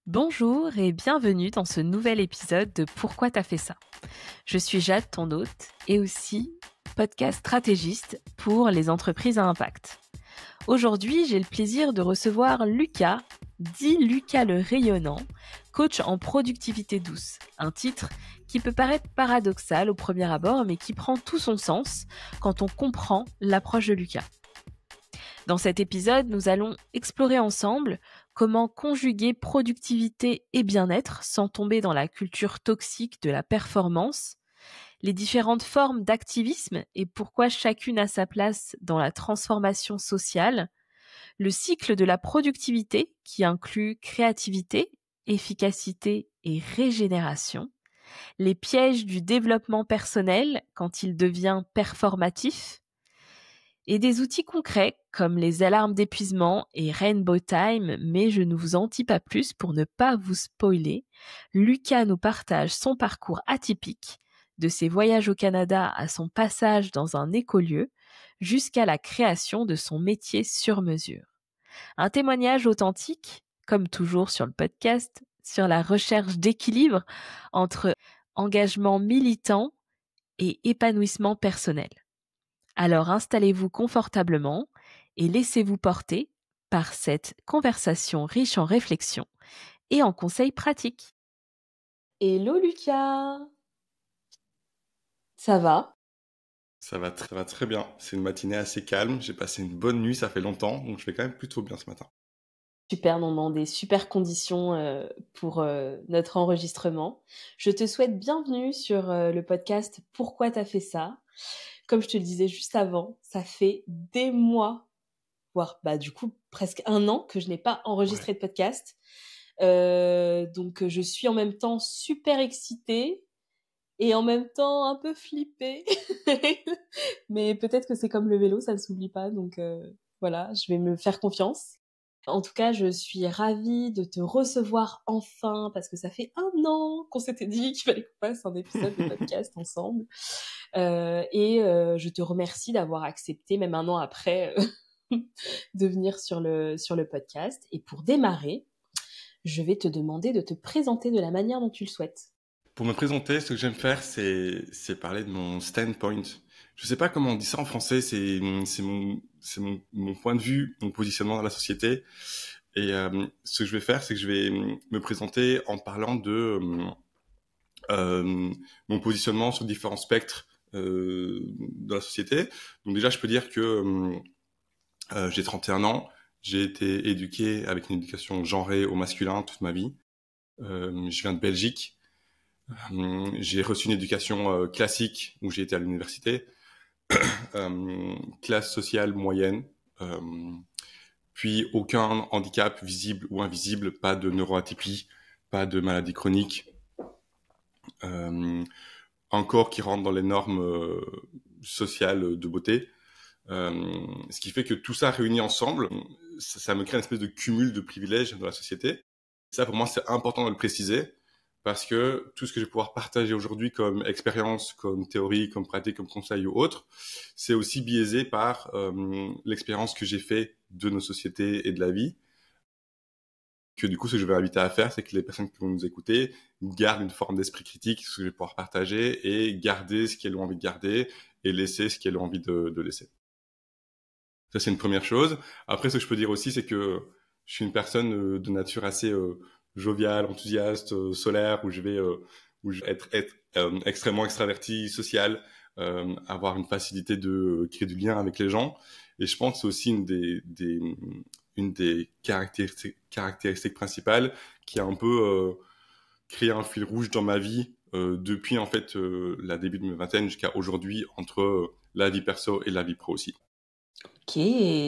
Bonjour et bienvenue dans ce nouvel épisode de Pourquoi t'as fait ça. Je suis Jade, ton hôte, et aussi podcast stratégiste pour les entreprises à impact. Aujourd'hui, j'ai le plaisir de recevoir Lucas, dit Lucas le Rayonnant, coach en productivité douce. Un titre qui peut paraître paradoxal au premier abord, mais qui prend tout son sens quand on comprend l'approche de Lucas. Dans cet épisode, nous allons explorer ensemble comment conjuguer productivité et bien-être sans tomber dans la culture toxique de la performance, les différentes formes d'activisme et pourquoi chacune a sa place dans la transformation sociale, le cycle de la productivité qui inclut créativité, efficacité et régénération, les pièges du développement personnel quand il devient performatif, et des outils concrets comme les alarmes d'épuisement et Rainbow Time, mais je ne vous en dis pas plus pour ne pas vous spoiler. Lucas nous partage son parcours atypique, de ses voyages au Canada à son passage dans un écolieu, jusqu'à la création de son métier sur mesure. Un témoignage authentique, comme toujours sur le podcast, sur la recherche d'équilibre entre engagement militant et épanouissement personnel. Alors installez-vous confortablement et laissez-vous porter par cette conversation riche en réflexions et en conseils pratiques. Hello Lucas, ça va? Ça va très bien. C'est une matinée assez calme. J'ai passé une bonne nuit, ça fait longtemps, donc je vais quand même plutôt bien ce matin. Super, non, dans des super conditions pour notre enregistrement. Je te souhaite bienvenue sur le podcast Pourquoi t'as fait ça? Comme je te le disais juste avant, ça fait des mois, voire du coup presque un an que je n'ai pas enregistré de podcast. Donc je suis en même temps super excitée et en même temps un peu flippée. Mais peut-être que c'est comme le vélo, ça ne s'oublie pas. Donc voilà, je vais me faire confiance. En tout cas, je suis ravie de te recevoir enfin parce que ça fait un an qu'on s'était dit qu'il fallait qu'on fasse un épisode de podcast ensemble. Je te remercie d'avoir accepté, même un an après, de venir sur le podcast. Et pour démarrer, je vais te demander de te présenter de la manière dont tu le souhaites. Pour me présenter, ce que j'aime faire, c'est parler de mon standpoint. Je sais pas comment on dit ça en français, mon point de vue, mon positionnement dans la société. Et ce que je vais faire, c'est que je vais me présenter en parlant de mon positionnement sur différents spectres dans la société. Donc déjà, je peux dire que j'ai 31 ans, j'ai été éduqué avec une éducation genrée au masculin toute ma vie. Je viens de Belgique. J'ai reçu une éducation classique où j'ai été à l'université, classe sociale moyenne, euh, puis aucun handicap visible ou invisible, pas de neuroatypie, pas de maladie chronique, un corps qui rentre dans les normes sociales de beauté. Ce qui fait que tout ça réuni ensemble, ça me crée une espèce de cumul de privilèges dans la société. Ça, pour moi, c'est important de le préciser parce que tout ce que je vais pouvoir partager aujourd'hui comme expérience, comme théorie, comme pratique, comme conseil ou autre, c'est aussi biaisé par l'expérience que j'ai fait de nos sociétés et de la vie. Que du coup, ce que je vais inviter à faire, c'est que les personnes qui vont nous écouter gardent une forme d'esprit critique, ce que je vais pouvoir partager, et garder ce qu'elles ont envie de garder et laisser ce qu'elles ont envie de laisser. Ça, c'est une première chose. Après, ce que je peux dire aussi, c'est que je suis une personne de nature assez joviale, enthousiaste, solaire, où je vais être extrêmement extraverti, social, avoir une facilité de créer du lien avec les gens. Et je pense que c'est aussi une des caractéristiques principales qui a un peu créé un fil rouge dans ma vie depuis en fait la début de mes vingtaines jusqu'à aujourd'hui entre la vie perso et la vie pro aussi. Ok,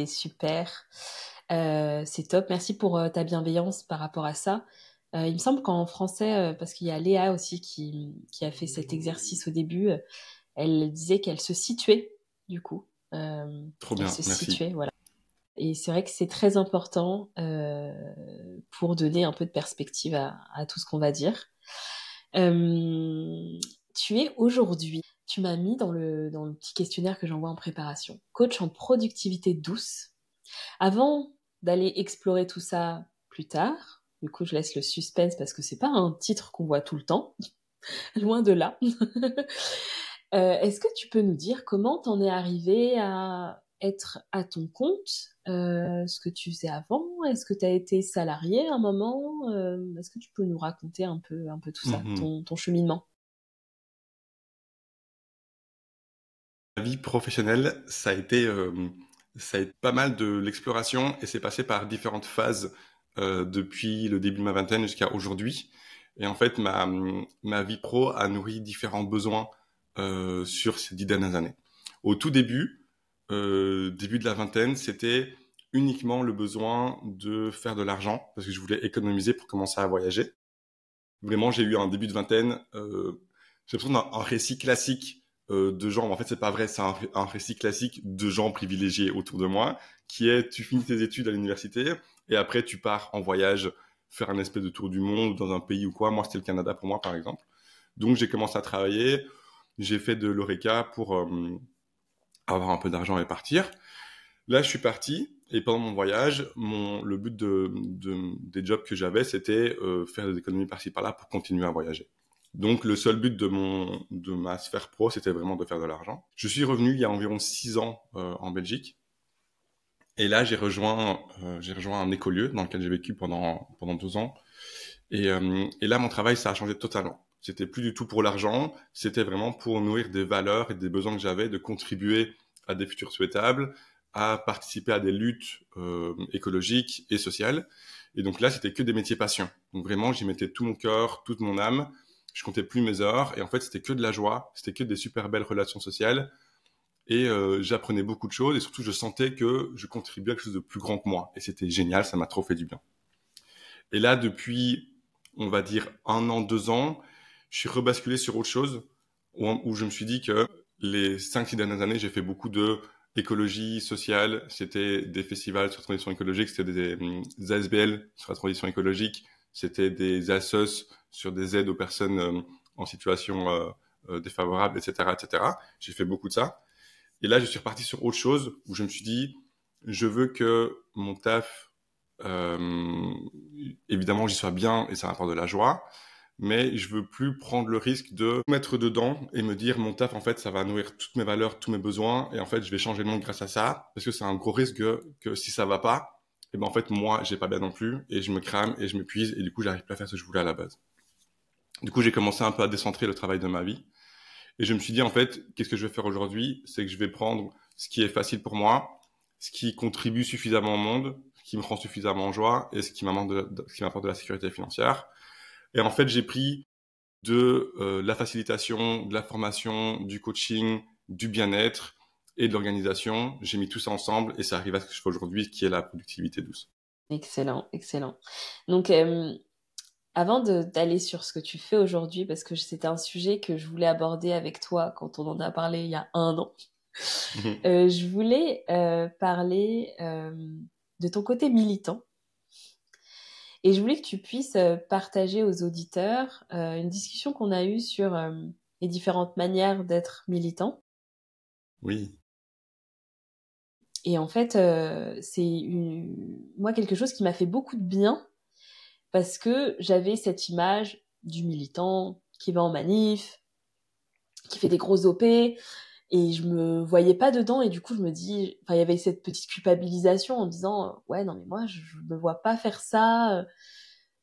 super. C'est top. Merci pour ta bienveillance par rapport à ça. Il me semble qu'en français, parce qu'il y a Léa aussi qui a fait cet exercice au début, elle disait qu'elle se situait, du coup. Trop Elle bien, se merci. situait, voilà. Et c'est vrai que c'est très important pour donner un peu de perspective à tout ce qu'on va dire. Tu es aujourd'hui, tu m'as mis dans le petit questionnaire que j'envoie en préparation, coach en productivité douce. Avant d'aller explorer tout ça plus tard, Du coup, je laisse le suspense parce que c'est pas un titre qu'on voit tout le temps, loin de là. Est-ce que tu peux nous dire comment t'en es arrivé à être à ton compte, ce que tu faisais avant? Est-ce que tu as été salarié à un moment? Est-ce que tu peux nous raconter un peu tout ça, Mhm. ton cheminement? Ma vie professionnelle, ça a été pas mal de l'exploration et c'est passé par différentes phases depuis le début de ma vingtaine jusqu'à aujourd'hui. Et en fait, ma vie pro a nourri différents besoins sur ces 10 dernières années. Au tout début, début de la vingtaine, c'était uniquement le besoin de faire de l'argent parce que je voulais économiser pour commencer à voyager. Vraiment, j'ai eu un début de vingtaine, j'ai l'impression d'un récit classique de gens. En fait, c'est pas vrai, c'est un récit classique de gens privilégiés autour de moi, qui est tu finis tes études à l'université et après tu pars en voyage faire un espèce de tour du monde dans un pays ou quoi. Moi, c'était le Canada pour moi, par exemple. Donc, j'ai commencé à travailler, j'ai fait de l'Oreca pour avoir un peu d'argent et partir. Là, je suis parti et pendant mon voyage, le but des jobs que j'avais, c'était faire des économies par-ci par-là pour continuer à voyager. Donc, le seul but de ma sphère pro, c'était vraiment de faire de l'argent. Je suis revenu il y a environ 6 ans en Belgique. Et là, j'ai rejoint un écolieu dans lequel j'ai vécu pendant 2 ans. Et là, mon travail, ça a changé totalement. C'était plus du tout pour l'argent, c'était vraiment pour nourrir des valeurs et des besoins que j'avais de contribuer à des futurs souhaitables, à participer à des luttes écologiques et sociales. Et donc là, c'était que des métiers passion. Donc vraiment, j'y mettais tout mon cœur, toute mon âme. Je comptais plus mes heures. Et en fait, c'était que de la joie, c'était que des super belles relations sociales. Et j'apprenais beaucoup de choses. Et surtout, je sentais que je contribuais à quelque chose de plus grand que moi. Et c'était génial, ça m'a trop fait du bien. Et là, depuis, on va dire 1 an, 2 ans, je suis rebasculé sur autre chose où je me suis dit que les 5, 6 dernières années, j'ai fait beaucoup de écologie sociale. C'était des festivals sur la transition écologique, c'était des ASBL sur la transition écologique, c'était des assos sur des aides aux personnes en situation défavorable, etc., etc. J'ai fait beaucoup de ça. Et là, je suis reparti sur autre chose où je me suis dit, je veux que mon taf euh, évidemment, j'y sois bien et ça m'apporte de la joie, mais je veux plus prendre le risque de me mettre dedans et me dire mon taf, en fait, ça va nourrir toutes mes valeurs, tous mes besoins, et en fait, je vais changer le monde grâce à ça, parce que c'est un gros risque que si ça va pas, et ben en fait, moi, j'ai pas bien non plus, et je me crame et je m'épuise, et du coup, j'arrive pas à faire ce que je voulais à la base. Du coup, j'ai commencé un peu à décentrer le travail de ma vie, et je me suis dit, en fait, qu'est-ce que je vais faire aujourd'hui? C'est que je vais prendre ce qui est facile pour moi, ce qui contribue suffisamment au monde, ce qui me rend suffisamment en joie et ce qui m'apporte de la sécurité financière. Et en fait, j'ai pris de la facilitation, de la formation, du coaching, du bien-être et de l'organisation. J'ai mis tout ça ensemble et ça arrive à ce que je fais aujourd'hui, qui est la productivité douce. Excellent, excellent. Donc, avant d'aller sur ce que tu fais aujourd'hui, parce que c'était un sujet que je voulais aborder avec toi quand on en a parlé il y a 1 an, je voulais parler de ton côté militant. Et je voulais que tu puisses partager aux auditeurs une discussion qu'on a eue sur les différentes manières d'être militant. Oui. Et en fait, moi quelque chose qui m'a fait beaucoup de bien parce que j'avais cette image du militant qui va en manif, qui fait des grosses OP, et je me voyais pas dedans, et du coup je me dis, enfin il y avait cette petite culpabilisation en disant ouais non mais moi je me vois pas faire ça,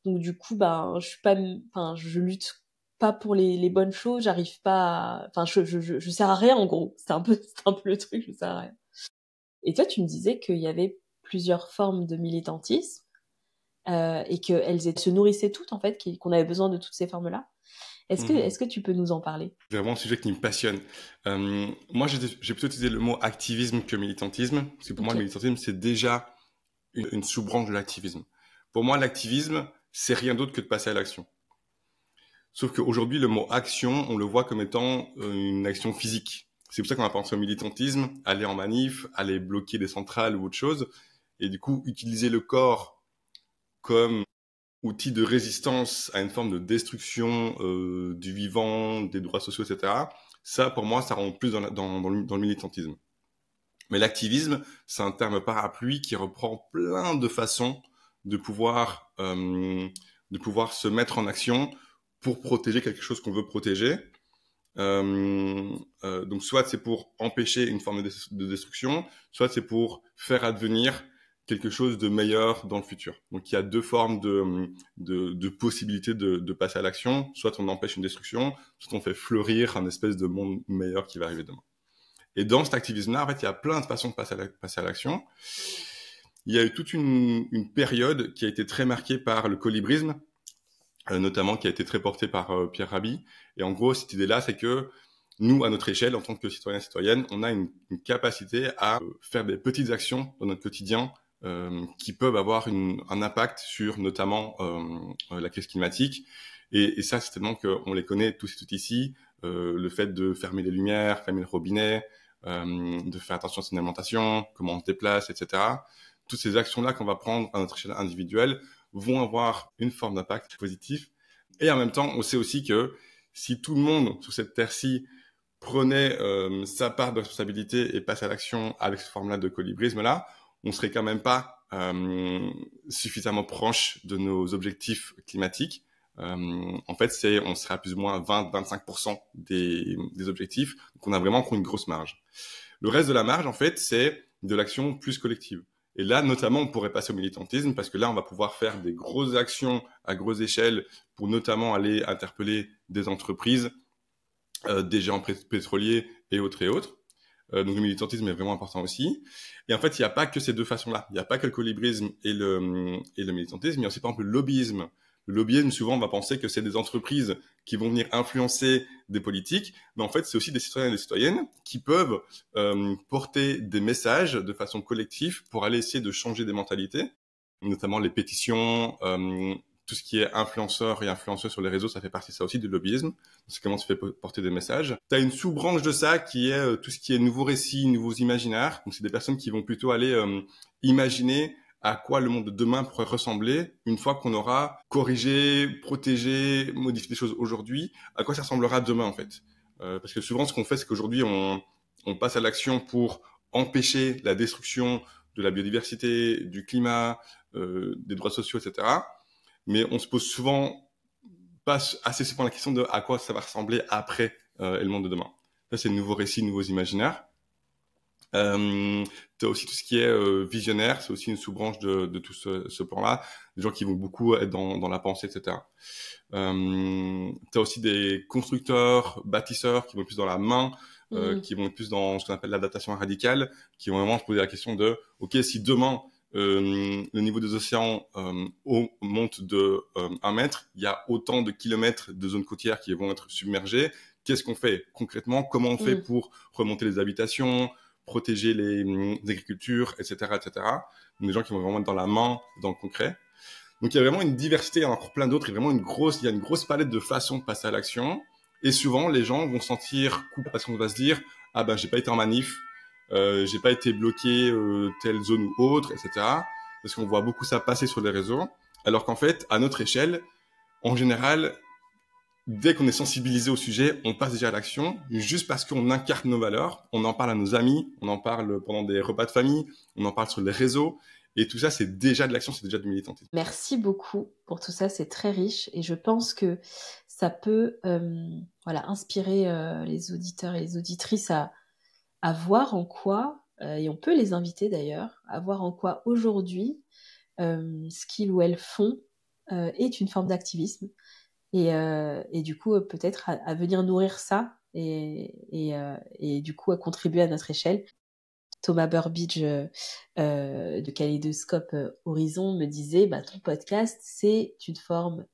donc du coup ben je suis pas, enfin je lutte pas pour les bonnes choses, j'arrive pas enfin je sers à rien en gros, c'est un peu le truc, je sers à rien. Et toi tu me disais qu'il y avait plusieurs formes de militantisme, et qu'elles se nourrissaient toutes en fait, qu'on avait besoin de toutes ces formes là. Est-ce que tu peux nous en parler? C'est vraiment un sujet qui me passionne. Moi, j'ai plutôt utilisé le mot activisme que militantisme, parce que pour moi, Ok. le militantisme, c'est déjà une sous-branche de l'activisme. Pour moi, l'activisme, c'est rien d'autre que de passer à l'action. Sauf qu'aujourd'hui, le mot action, on le voit comme étant une action physique. C'est pour ça qu'on a pensé au militantisme, aller en manif, aller bloquer des centrales ou autre chose, et du coup, utiliser le corps comme outil de résistance à une forme de destruction du vivant, des droits sociaux, etc. Ça, pour moi, ça rentre plus dans le militantisme. Mais l'activisme, c'est un terme parapluie qui reprend plein de façons de pouvoir se mettre en action pour protéger quelque chose qu'on veut protéger. Donc soit c'est pour empêcher une forme de destruction, soit c'est pour faire advenir quelque chose de meilleur dans le futur. Donc il y a deux formes de possibilités de passer à l'action. Soit on empêche une destruction, soit on fait fleurir un espèce de monde meilleur qui va arriver demain. Et dans cet activisme-là, en fait, il y a plein de façons de passer à l'action. Il y a eu toute une période qui a été très marquée par le colibrisme, notamment qui a été très porté par Pierre Rabhi. Et en gros, cette idée-là, c'est que nous, à notre échelle, en tant que citoyens et citoyennes, on a une capacité à faire des petites actions dans notre quotidien qui peuvent avoir un impact sur notamment la crise climatique. Et ça, c'est tellement qu'on les connaît tous et toutes ici. Le fait de fermer les lumières, fermer le robinet, de faire attention à son alimentation, comment on se déplace, etc. Toutes ces actions-là qu'on va prendre à notre échelle individuelle vont avoir une forme d'impact positif. Et en même temps, on sait aussi que si tout le monde sur cette terre-ci prenait sa part de responsabilité et passe à l'action avec cette forme-là de colibrisme-là, on serait quand même pas suffisamment proche de nos objectifs climatiques. En fait, on serait à plus ou moins 20-25% des objectifs. Donc, on a vraiment une grosse marge. Le reste de la marge, en fait, c'est de l'action plus collective. Et là, notamment, on pourrait passer au militantisme parce que là, on va pouvoir faire des grosses actions à grosse échelle pour notamment aller interpeller des entreprises, des géants pétroliers et autres et autres. Donc le militantisme est vraiment important aussi. Et en fait, il n'y a pas que ces deux façons-là. Il n'y a pas que le colibrisme et le militantisme. Il y a aussi, par exemple, le lobbyisme. Le lobbyisme, souvent, on va penser que c'est des entreprises qui vont venir influencer des politiques, mais en fait, c'est aussi des citoyens et des citoyennes qui peuvent porter des messages de façon collective pour aller essayer de changer des mentalités, notamment les pétitions, tout ce qui est influenceur et influenceuse sur les réseaux, ça fait partie de ça aussi, du lobbyisme. C'est comment tu fais porter des messages. Tu as une sous-branche de ça qui est tout ce qui est nouveaux récits, nouveaux imaginaires. Donc, c'est des personnes qui vont plutôt aller imaginer à quoi le monde de demain pourrait ressembler une fois qu'on aura corrigé, protégé, modifié des choses aujourd'hui, à quoi ça ressemblera demain en fait. Parce que souvent ce qu'on fait, c'est qu'aujourd'hui on passe à l'action pour empêcher la destruction de la biodiversité, du climat, des droits sociaux, etc. Mais on se pose souvent pas assez souvent la question de à quoi ça va ressembler après et le monde de demain. Ça c'est de nouveaux récits, de nouveaux imaginaires. T'as aussi tout ce qui est visionnaire, c'est aussi une sous-branche de tout ce plan-là, des gens qui vont beaucoup être dans la pensée, etc. T'as aussi des constructeurs, bâtisseurs qui vont plus dans la main, qui vont plus dans ce qu'on appelle l'adaptation radicale, qui vont vraiment se poser la question de, ok, si demain le niveau des océans monte de 1 mètre, il y a autant de kilomètres de zones côtières qui vont être submergées. Qu'est-ce qu'on fait concrètement? Comment on fait pour remonter les habitations, protéger les agricultures, etc., etc. Donc, des gens qui vont vraiment être dans la main, dans le concret. Donc, il y a vraiment une diversité, il y en a encore plein d'autres, il y a une grosse palette de façons de passer à l'action. Et souvent, les gens vont sentir coupables parce qu'on va se dire, ah ben, j'ai pas été en manif, j'ai pas été bloqué telle zone ou autre, etc. Parce qu'on voit beaucoup ça passer sur les réseaux. Alors qu'en fait, à notre échelle, en général, dès qu'on est sensibilisé au sujet, on passe déjà à l'action, juste parce qu'on incarne nos valeurs, on en parle à nos amis, on en parle pendant des repas de famille, on en parle sur les réseaux, et tout ça, c'est déjà de l'action, c'est déjà du militantisme. Merci beaucoup pour tout ça, c'est très riche, et je pense que ça peut inspirer les auditeurs et les auditrices à voir en quoi, et on peut les inviter d'ailleurs, à voir en quoi aujourd'hui, ce qu'ils ou elles font est une forme d'activisme. Et du coup, peut-être à venir nourrir ça et du coup à contribuer à notre échelle. Thomas Burbidge de Kaléidoscope Horizon me disait ton podcast, c'est une forme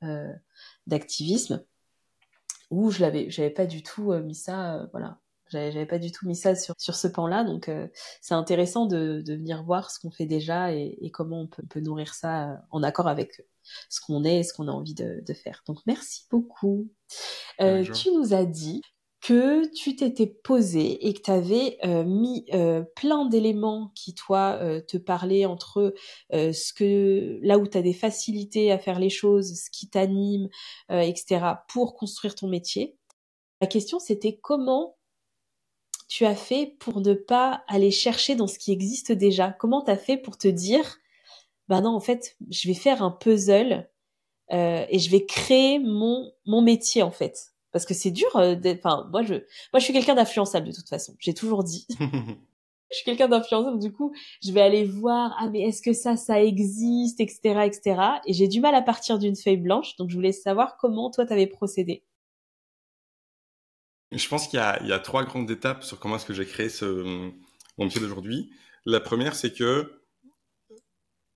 d'activisme où j'avais pas du tout mis ça, j'avais pas du tout mis ça sur ce pan-là. Donc, c'est intéressant de venir voir ce qu'on fait déjà et comment on peut nourrir ça en accord avec ce qu'on est et ce qu'on a envie de faire. Donc, merci beaucoup. Tu nous as dit que tu t'étais posé et que tu avais mis plein d'éléments qui, toi, te parlaient entre là où tu as des facilités à faire les choses, ce qui t'anime, etc., pour construire ton métier. La question, c'était comment tu as fait pour ne pas aller chercher dans ce qui existe déjà? Comment tu as fait pour te dire, bah non, en fait, je vais faire un puzzle et je vais créer mon métier, en fait. Parce que c'est dur enfin, moi, je suis quelqu'un d'influençable, de toute façon. J'ai toujours dit. Je suis quelqu'un d'influençable, du coup, je vais aller voir, ah, mais est-ce que ça existe, etc., etc. Et j'ai du mal à partir d'une feuille blanche, donc je voulais savoir comment toi, t'avais procédé. Je pense qu'il y a 3 grandes étapes sur comment est-ce que j'ai créé mon métier d'aujourd'hui. La première, c'est que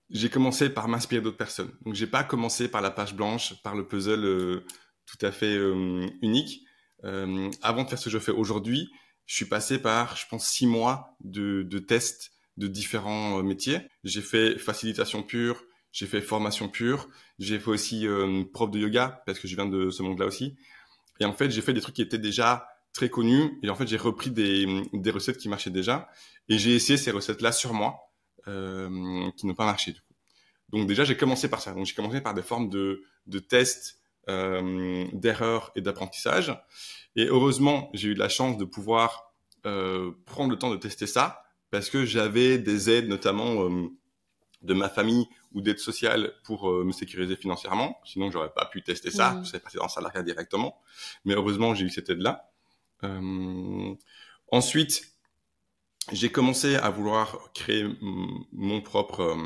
j'ai commencé par m'inspirer d'autres personnes. Donc, j'ai pas commencé par la page blanche, par le puzzle tout à fait unique. Avant de faire ce que je fais aujourd'hui, je suis passé par, je pense, 6 mois de tests de différents métiers. J'ai fait facilitation pure, j'ai fait formation pure, j'ai fait aussi prof de yoga, parce que je viens de ce monde-là aussi. Et en fait, j'ai fait des trucs qui étaient déjà très connus. Et en fait, j'ai repris des recettes qui marchaient déjà. Et j'ai essayé ces recettes-là sur moi, qui n'ont pas marché. Donc déjà, j'ai commencé par ça. Donc j'ai commencé par des formes de tests, d'erreurs et d'apprentissage. Et heureusement, j'ai eu de la chance de pouvoir prendre le temps de tester ça parce que j'avais des aides, notamment de ma famille ou d'aide sociale pour me sécuriser financièrement. Sinon, j'aurais pas pu tester ça. Je serais passé dans le salariat directement. Mais heureusement, j'ai eu cette aide-là. Ensuite, j'ai commencé à vouloir créer mon propre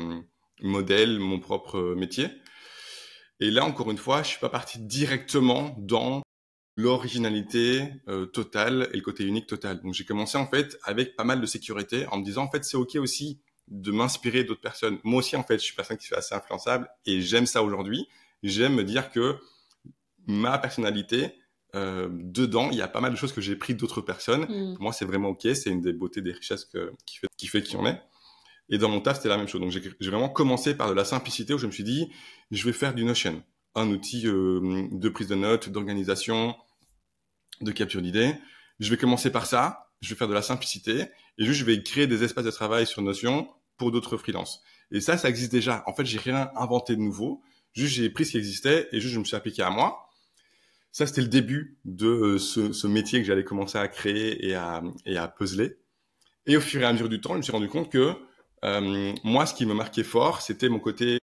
modèle, mon propre métier. Et là, encore une fois, je suis pas parti directement dans l'originalité totale et le côté unique total. Donc, j'ai commencé en fait avec pas mal de sécurité en me disant en fait, c'est ok aussi de m'inspirer d'autres personnes. Moi aussi, en fait, je suis personne qui fait assez influençable et j'aime ça aujourd'hui. J'aime me dire que ma personnalité, dedans, il y a pas mal de choses que j'ai pris d'autres personnes. Pour moi, c'est vraiment ok. C'est une des beautés, des richesses qui fait qui on est. Et dans mon taf, c'était la même chose. Donc, j'ai vraiment commencé par de la simplicité où je me suis dit, je vais faire du Notion, un outil de prise de notes, d'organisation, de capture d'idées. Je vais commencer par ça. Je vais faire de la simplicité et juste, je vais créer des espaces de travail sur Notion pour d'autres freelances. Et ça existe déjà. En fait, j'ai rien inventé de nouveau. Juste, j'ai pris ce qui existait et juste, je me suis appliqué à moi. Ça, c'était le début de ce métier que j'allais commencer à créer et à puzzler. Et au fur et à mesure du temps, je me suis rendu compte que moi, ce qui me marquait fort, c'était mon côté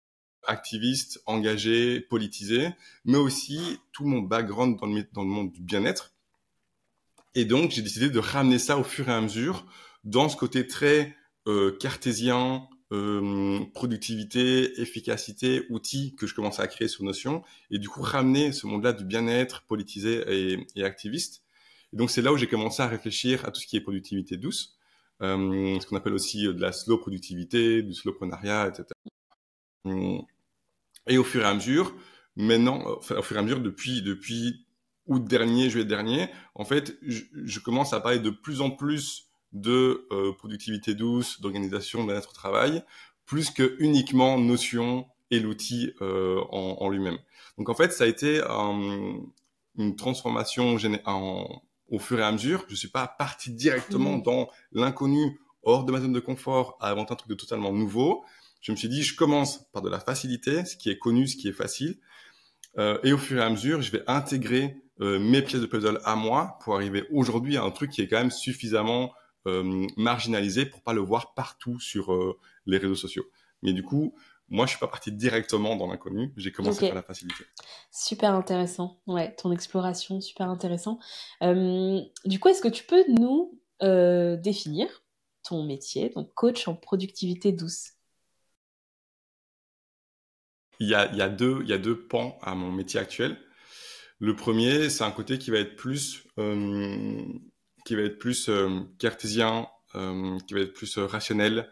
activiste, engagé, politisé, mais aussi tout mon background dans le monde du bien-être. Et donc, j'ai décidé de ramener ça au fur et à mesure dans ce côté très cartésien, productivité, efficacité, outils que je commençais à créer sur Notion, et du coup ramener ce monde-là du bien-être politisé et activiste. Et donc, c'est là où j'ai commencé à réfléchir à tout ce qui est productivité douce, ce qu'on appelle aussi de la slow productivité, du slowprenariat, etc. Et au fur et à mesure, maintenant, enfin, au fur et à mesure, depuis août dernier, juillet dernier, en fait, je commence à parler de plus en plus de productivité douce, d'organisation, de bien-être au travail, plus que uniquement Notion et l'outil en lui-même. Donc en fait, ça a été une transformation au fur et à mesure. Je suis pas parti directement dans l'inconnu, hors de ma zone de confort, à inventer un truc de totalement nouveau. Je me suis dit, je commence par de la facilité, ce qui est connu, ce qui est facile, et au fur et à mesure, je vais intégrer mes pièces de puzzle à moi pour arriver aujourd'hui à un truc qui est quand même suffisamment marginalisé pour pas le voir partout sur les réseaux sociaux. Mais du coup, moi, je suis pas parti directement dans l'inconnu, j'ai commencé par la facilité. Super intéressant, ouais, ton exploration, super intéressant. Du coup, est-ce que tu peux nous définir ton métier, donc coach en productivité douce? Il y a deux pans à mon métier actuel. Le premier, c'est un côté qui va être plus cartésien, qui va être plus rationnel,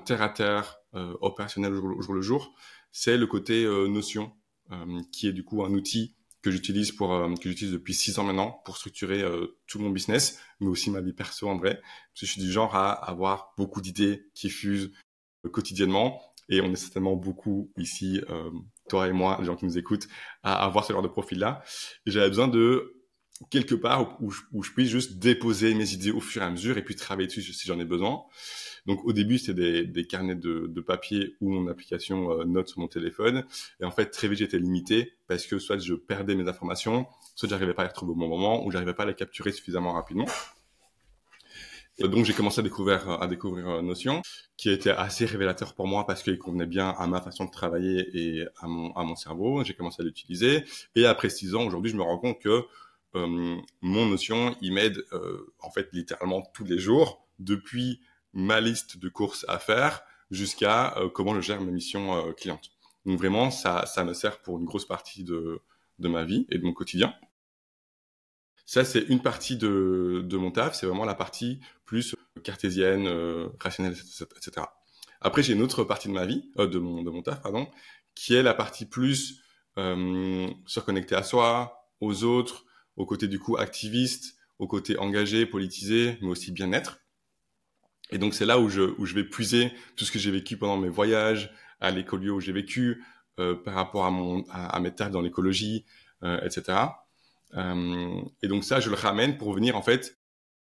terre à terre, opérationnel au jour le jour. C'est le côté Notion, qui est du coup un outil que j'utilise depuis 6 ans maintenant pour structurer tout mon business, mais aussi ma vie perso en vrai. Parce que je suis du genre à avoir beaucoup d'idées qui fusent quotidiennement. Et on est certainement beaucoup ici, toi et moi, les gens qui nous écoutent, à avoir ce genre de profil-là. Et j'avais besoin de quelque part où je puisse juste déposer mes idées au fur et à mesure et puis travailler dessus si j'en ai besoin. Donc au début, c'était des carnets de papier ou mon application Notes sur mon téléphone. Et en fait, très vite, j'étais limité parce que soit je perdais mes informations, soit j'arrivais pas à les retrouver au bon moment ou j'arrivais pas à les capturer suffisamment rapidement. Et donc j'ai commencé à découvrir Notion, qui était assez révélateur pour moi parce qu'il convenait bien à ma façon de travailler et à mon cerveau. J'ai commencé à l'utiliser et après 6 ans, aujourd'hui, je me rends compte que mon Notion, il m'aide en fait littéralement tous les jours, depuis ma liste de courses à faire jusqu'à comment je gère mes missions clientes. Donc vraiment, ça me sert pour une grosse partie de ma vie et de mon quotidien. Ça, c'est une partie de mon taf, c'est vraiment la partie plus cartésienne, rationnelle, etc. Après, j'ai une autre partie de ma vie, de mon taf, pardon, qui est la partie plus se reconnecter à soi, aux autres, au côté du coup activiste, au côté engagé, politisé, mais aussi bien-être. Et donc, c'est là où je vais puiser tout ce que j'ai vécu pendant mes voyages, à l'écolieu où j'ai vécu, par rapport à mes tafs dans l'écologie, etc. Et donc ça, je le ramène pour venir en fait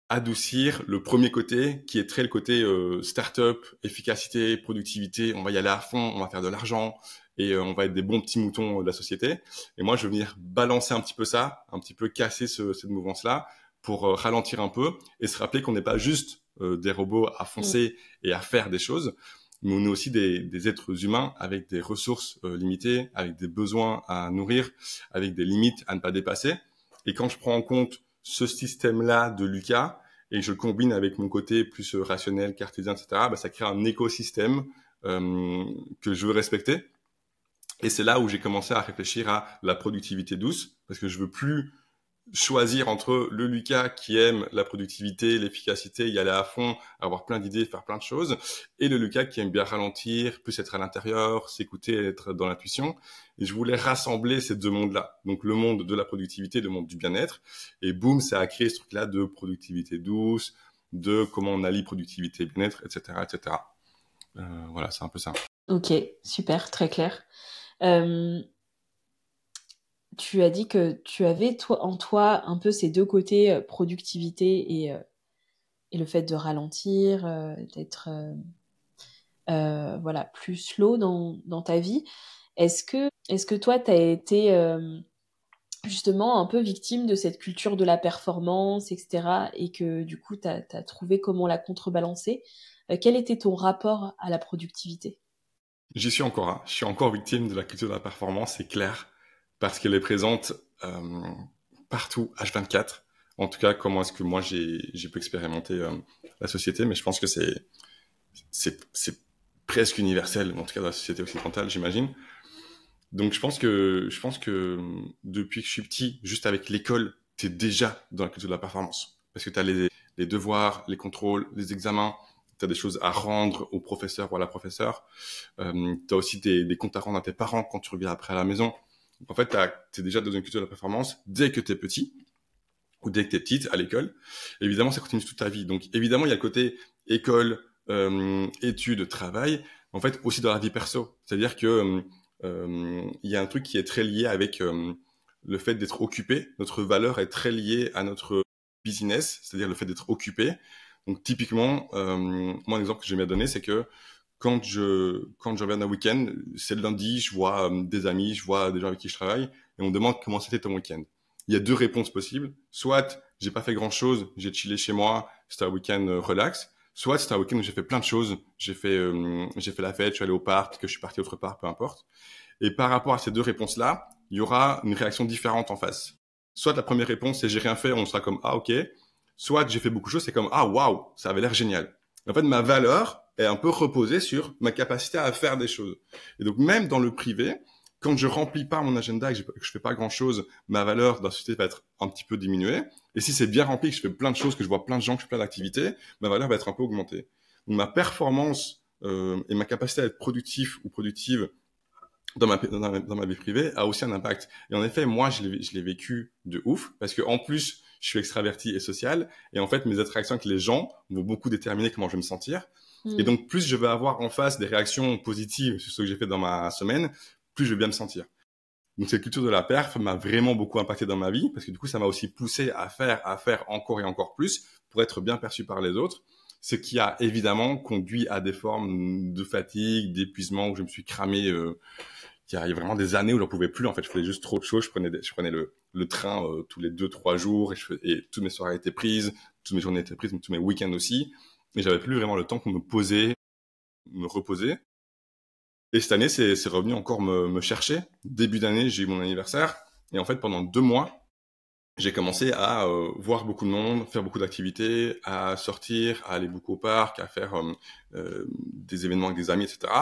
adoucir le premier côté qui est très le côté start-up, efficacité, productivité. On va y aller à fond, on va faire de l'argent et on va être des bons petits moutons de la société. Et moi, je veux venir balancer un petit peu ça, un petit peu casser cette mouvance-là pour ralentir un peu et se rappeler qu'on n'est pas juste des robots à foncer et à faire des choses, mais on est aussi des êtres humains avec des ressources limitées, avec des besoins à nourrir, avec des limites à ne pas dépasser. Et quand je prends en compte ce système-là de Lucas et je le combine avec mon côté plus rationnel, cartésien, etc., bah, ça crée un écosystème que je veux respecter. Et c'est là où j'ai commencé à réfléchir à la productivité douce, parce que je veux plus choisir entre le Lucas qui aime la productivité, l'efficacité, y aller à fond, avoir plein d'idées, faire plein de choses, et le Lucas qui aime bien ralentir, plus être à l'intérieur, s'écouter, être dans l'intuition. Et je voulais rassembler ces deux mondes-là. Donc le monde de la productivité, le monde du bien-être. Et boum, ça a créé ce truc-là de productivité douce, de comment on allie productivité et bien-être, etc., etc. Voilà, c'est un peu ça. Ok, super, très clair. Euh, Tu as dit que tu avais en toi un peu ces deux côtés, productivité et le fait de ralentir, d'être voilà, plus slow dans ta vie. Est-ce que toi, tu as été justement un peu victime de cette culture de la performance, etc. et que du coup, tu as trouvé comment la contrebalancer? Quel était ton rapport à la productivité? J'y suis encore, hein. Je suis encore victime de la culture de la performance, c'est clair, parce qu'elle est présente euh, partout, H24. En tout cas, comment est-ce que moi j'ai pu expérimenter la société, mais je pense que c'est presque universel, en tout cas dans la société occidentale, j'imagine. Donc je pense que depuis que je suis petit, juste avec l'école, t'es déjà dans la culture de la performance, parce que t'as les devoirs, les contrôles, les examens. T'as des choses à rendre au professeur ou à la professeure. T'as aussi des comptes à rendre à tes parents quand tu reviens après à la maison. Donc, en fait, t'es déjà dans une culture de la performance dès que t'es petit ou dès que t'es petite à l'école. Évidemment, ça continue toute ta vie. Donc, évidemment, il y a le côté école, études, travail, en fait, aussi dans la vie perso. C'est-à-dire que il y a un truc qui est très lié avec le fait d'être occupé. Notre valeur est très liée à notre business, c'est-à-dire le fait d'être occupé. Donc, typiquement, moi, un exemple que j'aime bien donner, c'est que quand je reviens d'un week-end, c'est le lundi, je vois des amis, je vois des gens avec qui je travaille, et on me demande comment c'était ton week-end. Il y a deux réponses possibles. Soit j'ai pas fait grand-chose, j'ai chillé chez moi, c'était un week-end relax. Soit c'était un week-end où j'ai fait plein de choses. J'ai fait la fête, je suis allé au parc, que je suis parti autre part, peu importe. Et par rapport à ces deux réponses-là, il y aura une réaction différente en face. Soit la première réponse, c'est j'ai rien fait, on sera comme ah ok. Soit j'ai fait beaucoup de choses, c'est comme ah waouh, ça avait l'air génial. En fait, ma valeur est un peu reposée sur ma capacité à faire des choses. Et donc même dans le privé, quand je remplis pas mon agenda et que je fais pas grand chose, ma valeur dans la société va être un petit peu diminuée. Et si c'est bien rempli, que je fais plein de choses, que je vois plein de gens, que je fais plein d'activités, ma valeur va être un peu augmentée. Donc ma performance et ma capacité à être productif ou productive dans ma vie privée a aussi un impact. Et en effet, moi, je l'ai vécu de ouf parce que en plus, je suis extraverti et social. Et en fait, mes interactions avec les gens vont beaucoup déterminer comment je vais me sentir. Et donc, plus je vais avoir en face des réactions positives sur ce que j'ai fait dans ma semaine, plus je vais bien me sentir. Donc, cette culture de la perf m'a vraiment beaucoup impacté dans ma vie parce que du coup, ça m'a aussi poussé à faire encore et encore plus pour être bien perçu par les autres. Ce qui a évidemment conduit à des formes de fatigue, d'épuisement où je me suis cramé. Il y a vraiment des années où j'en pouvais plus. En fait, je faisais juste trop de choses. Je prenais le train tous les 2-3 jours et toutes mes soirées étaient prises. toutes mes journées étaient prises, tous mes week-ends aussi, et j'avais plus vraiment le temps pour me poser, me reposer. Et cette année, c'est revenu encore me chercher. Début d'année, j'ai eu mon anniversaire, et en fait, pendant 2 mois, j'ai commencé à voir beaucoup de monde, faire beaucoup d'activités, à sortir, à aller beaucoup au parc, à faire des événements avec des amis, etc.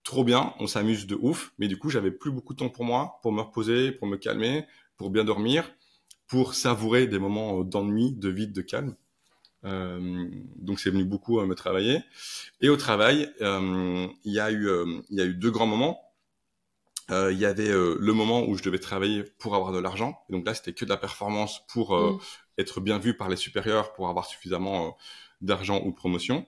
Trop bien, on s'amuse de ouf, mais du coup, j'avais plus beaucoup de temps pour moi, pour me reposer, pour me calmer, pour bien dormir, pour savourer des moments d'ennui, de vide, de calme. Donc c'est venu beaucoup me travailler. Et au travail, il y a eu 2 grands moments. Il y avait le moment où je devais travailler pour avoir de l'argent. Et donc là, c'était que de la performance pour être bien vu par les supérieurs, pour avoir suffisamment d'argent ou de promotion.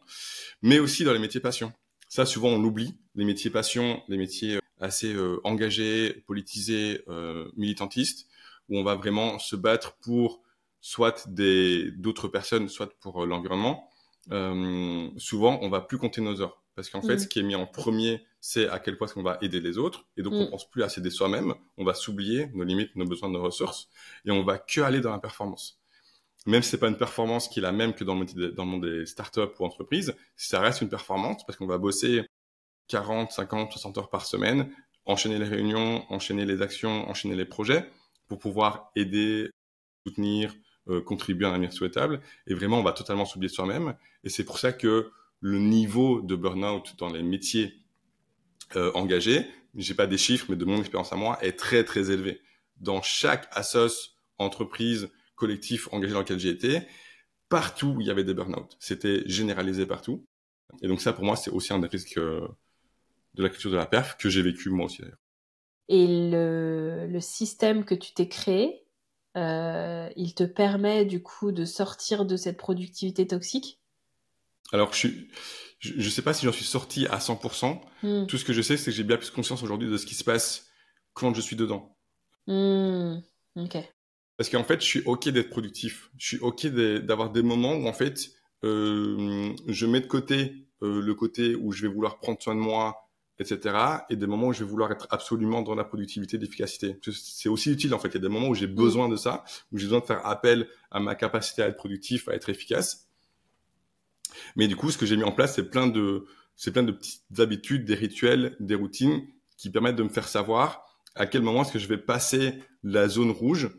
Mais aussi dans les métiers passion. Ça, souvent, on l'oublie. Les métiers passion, les métiers assez engagés, politisés, militantistes, où on va vraiment se battre pour soit d'autres personnes, soit pour l'environnement. Souvent, on va plus compter nos heures. Parce qu'en fait, ce qui est mis en premier, c'est à quel point est-ce qu'on va aider les autres. Et donc, on pense plus à s'aider soi-même. On va s'oublier nos limites, nos besoins, nos ressources. Et on va que aller dans la performance. Même si c'est pas une performance qui est la même que dans le monde des startups ou entreprises, ça reste une performance parce qu'on va bosser 40, 50, 60 heures par semaine, enchaîner les réunions, enchaîner les actions, enchaîner les projets pour pouvoir aider, soutenir, contribuer à un avenir souhaitable. Et vraiment, on va totalement s'oublier soi-même. Et c'est pour ça que le niveau de burn-out dans les métiers engagés, j'ai pas des chiffres, mais de mon expérience à moi, est très, très élevé. Dans chaque assoce, entreprise, collectif engagé dans lequel j'ai été, partout il y avait des burn-out. C'était généralisé partout. Et donc ça, pour moi, c'est aussi un des risques de la culture de la perf que j'ai vécu moi aussi d'ailleurs. Et le système que tu t'es créé, il te permet du coup de sortir de cette productivité toxique? Alors, je sais pas si j'en suis sorti à 100%. Tout ce que je sais, c'est que j'ai bien plus conscience aujourd'hui de ce qui se passe quand je suis dedans. Ok. Parce qu'en fait, je suis OK d'être productif. Je suis OK d'avoir des moments où, en fait, je mets de côté le côté où je vais vouloir prendre soin de moi, etc. Et des moments où je vais vouloir être absolument dans la productivité, l'efficacité. C'est aussi utile, en fait. Il y a des moments où j'ai besoin de ça, où j'ai besoin de faire appel à ma capacité à être productif, à être efficace. Mais du coup, ce que j'ai mis en place, c'est plein de petites habitudes, des rituels, des routines qui permettent de me faire savoir à quel moment est-ce que je vais passer la zone rouge,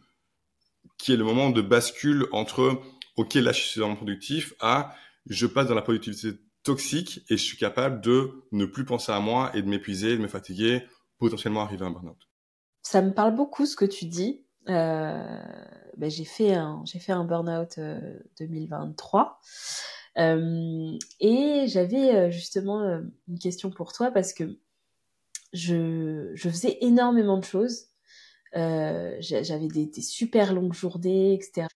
qui est le moment de bascule entre OK, là, je suis suffisamment productif, à je passe dans la productivité toxique et je suis capable de ne plus penser à moi et de m'épuiser, de me fatiguer, potentiellement arriver à un burn-out. Ça me parle beaucoup ce que tu dis. J'ai fait un burn-out 2023. Et j'avais justement une question pour toi parce que je faisais énormément de choses. J'avais des super longues journées, etc.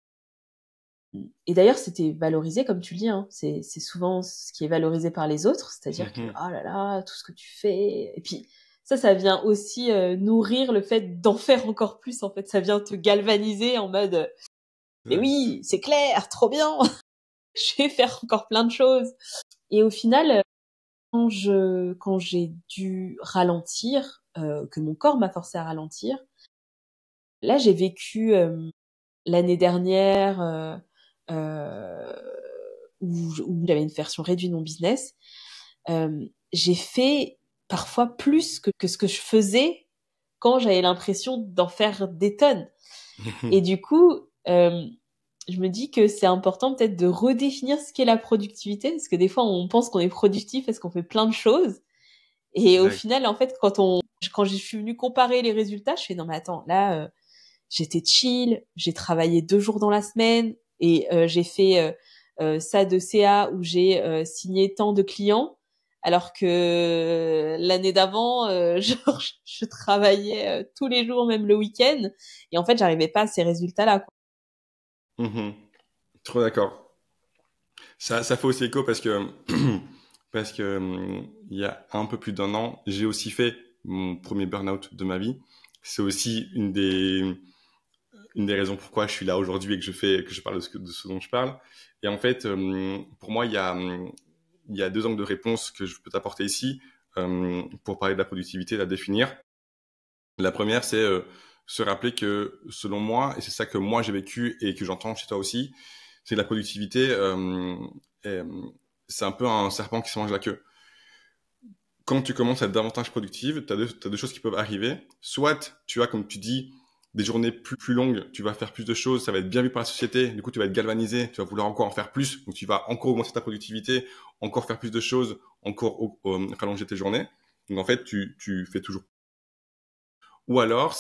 Et d'ailleurs, c'était valorisé, comme tu le dis, hein. C'est souvent ce qui est valorisé par les autres, c'est-à-dire que, oh là là, tout ce que tu fais. Et puis, ça vient aussi nourrir le fait d'en faire encore plus, en fait. Ça vient te galvaniser en mode, mais oui, c'est clair, trop bien, je vais faire encore plein de choses. Et au final, quand j'ai dû ralentir, que mon corps m'a forcé à ralentir, là, j'ai vécu l'année dernière où j'avais une version réduite de mon business. J'ai fait parfois plus que ce que je faisais quand j'avais l'impression d'en faire des tonnes. Et du coup, je me dis que c'est important peut-être de redéfinir ce qu'est la productivité, parce que des fois, on pense qu'on est productif parce qu'on fait plein de choses. Et au final, en fait, quand je suis venue comparer les résultats, je fais non mais attends, là, j'étais chill, j'ai travaillé 2 jours dans la semaine et j'ai fait ça de CA où j'ai signé tant de clients, alors que l'année d'avant, genre, je travaillais tous les jours, même le week-end, et en fait, j'arrivais pas à ces résultats-là, quoi. Trop d'accord. Ça fait aussi écho parce que il y a un peu plus d'1 an, j'ai aussi fait mon premier burn-out de ma vie. C'est aussi une des raisons pourquoi je suis là aujourd'hui et que je parle de ce dont je parle. Et en fait, pour moi, il y a 2 angles de réponse que je peux t'apporter ici pour parler de la productivité, la définir. La première, c'est se rappeler que selon moi, et c'est ça que moi j'ai vécu et que j'entends chez toi aussi, c'est que la productivité, c'est un peu un serpent qui se mange la queue. Quand tu commences à être davantage productive, tu as deux choses qui peuvent arriver. Soit tu as, comme tu dis, des journées plus longues, tu vas faire plus de choses, ça va être bien vu par la société, du coup tu vas être galvanisé, tu vas vouloir encore en faire plus, donc tu vas encore augmenter ta productivité, encore faire plus de choses, encore rallonger tes journées. Donc en fait, tu fais toujours. Ou alors,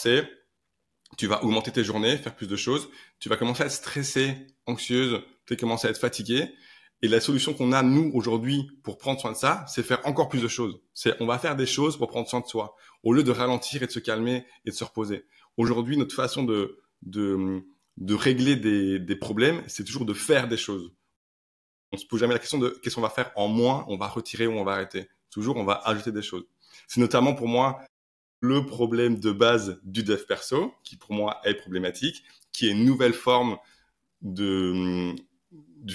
tu vas augmenter tes journées, faire plus de choses, tu vas commencer à être stressé, anxieuse, tu vas commencer à être fatigué. Et la solution qu'on a, nous, aujourd'hui, pour prendre soin de ça, c'est faire encore plus de choses. On va faire des choses pour prendre soin de soi, au lieu de ralentir et de se calmer et de se reposer. Aujourd'hui, notre façon de régler des problèmes, c'est toujours de faire des choses. On se pose jamais la question de qu'est-ce qu'on va faire en moins, on va retirer ou on va arrêter. Toujours, on va ajouter des choses. C'est notamment pour moi le problème de base du dev perso, qui pour moi est problématique, qui est une nouvelle forme du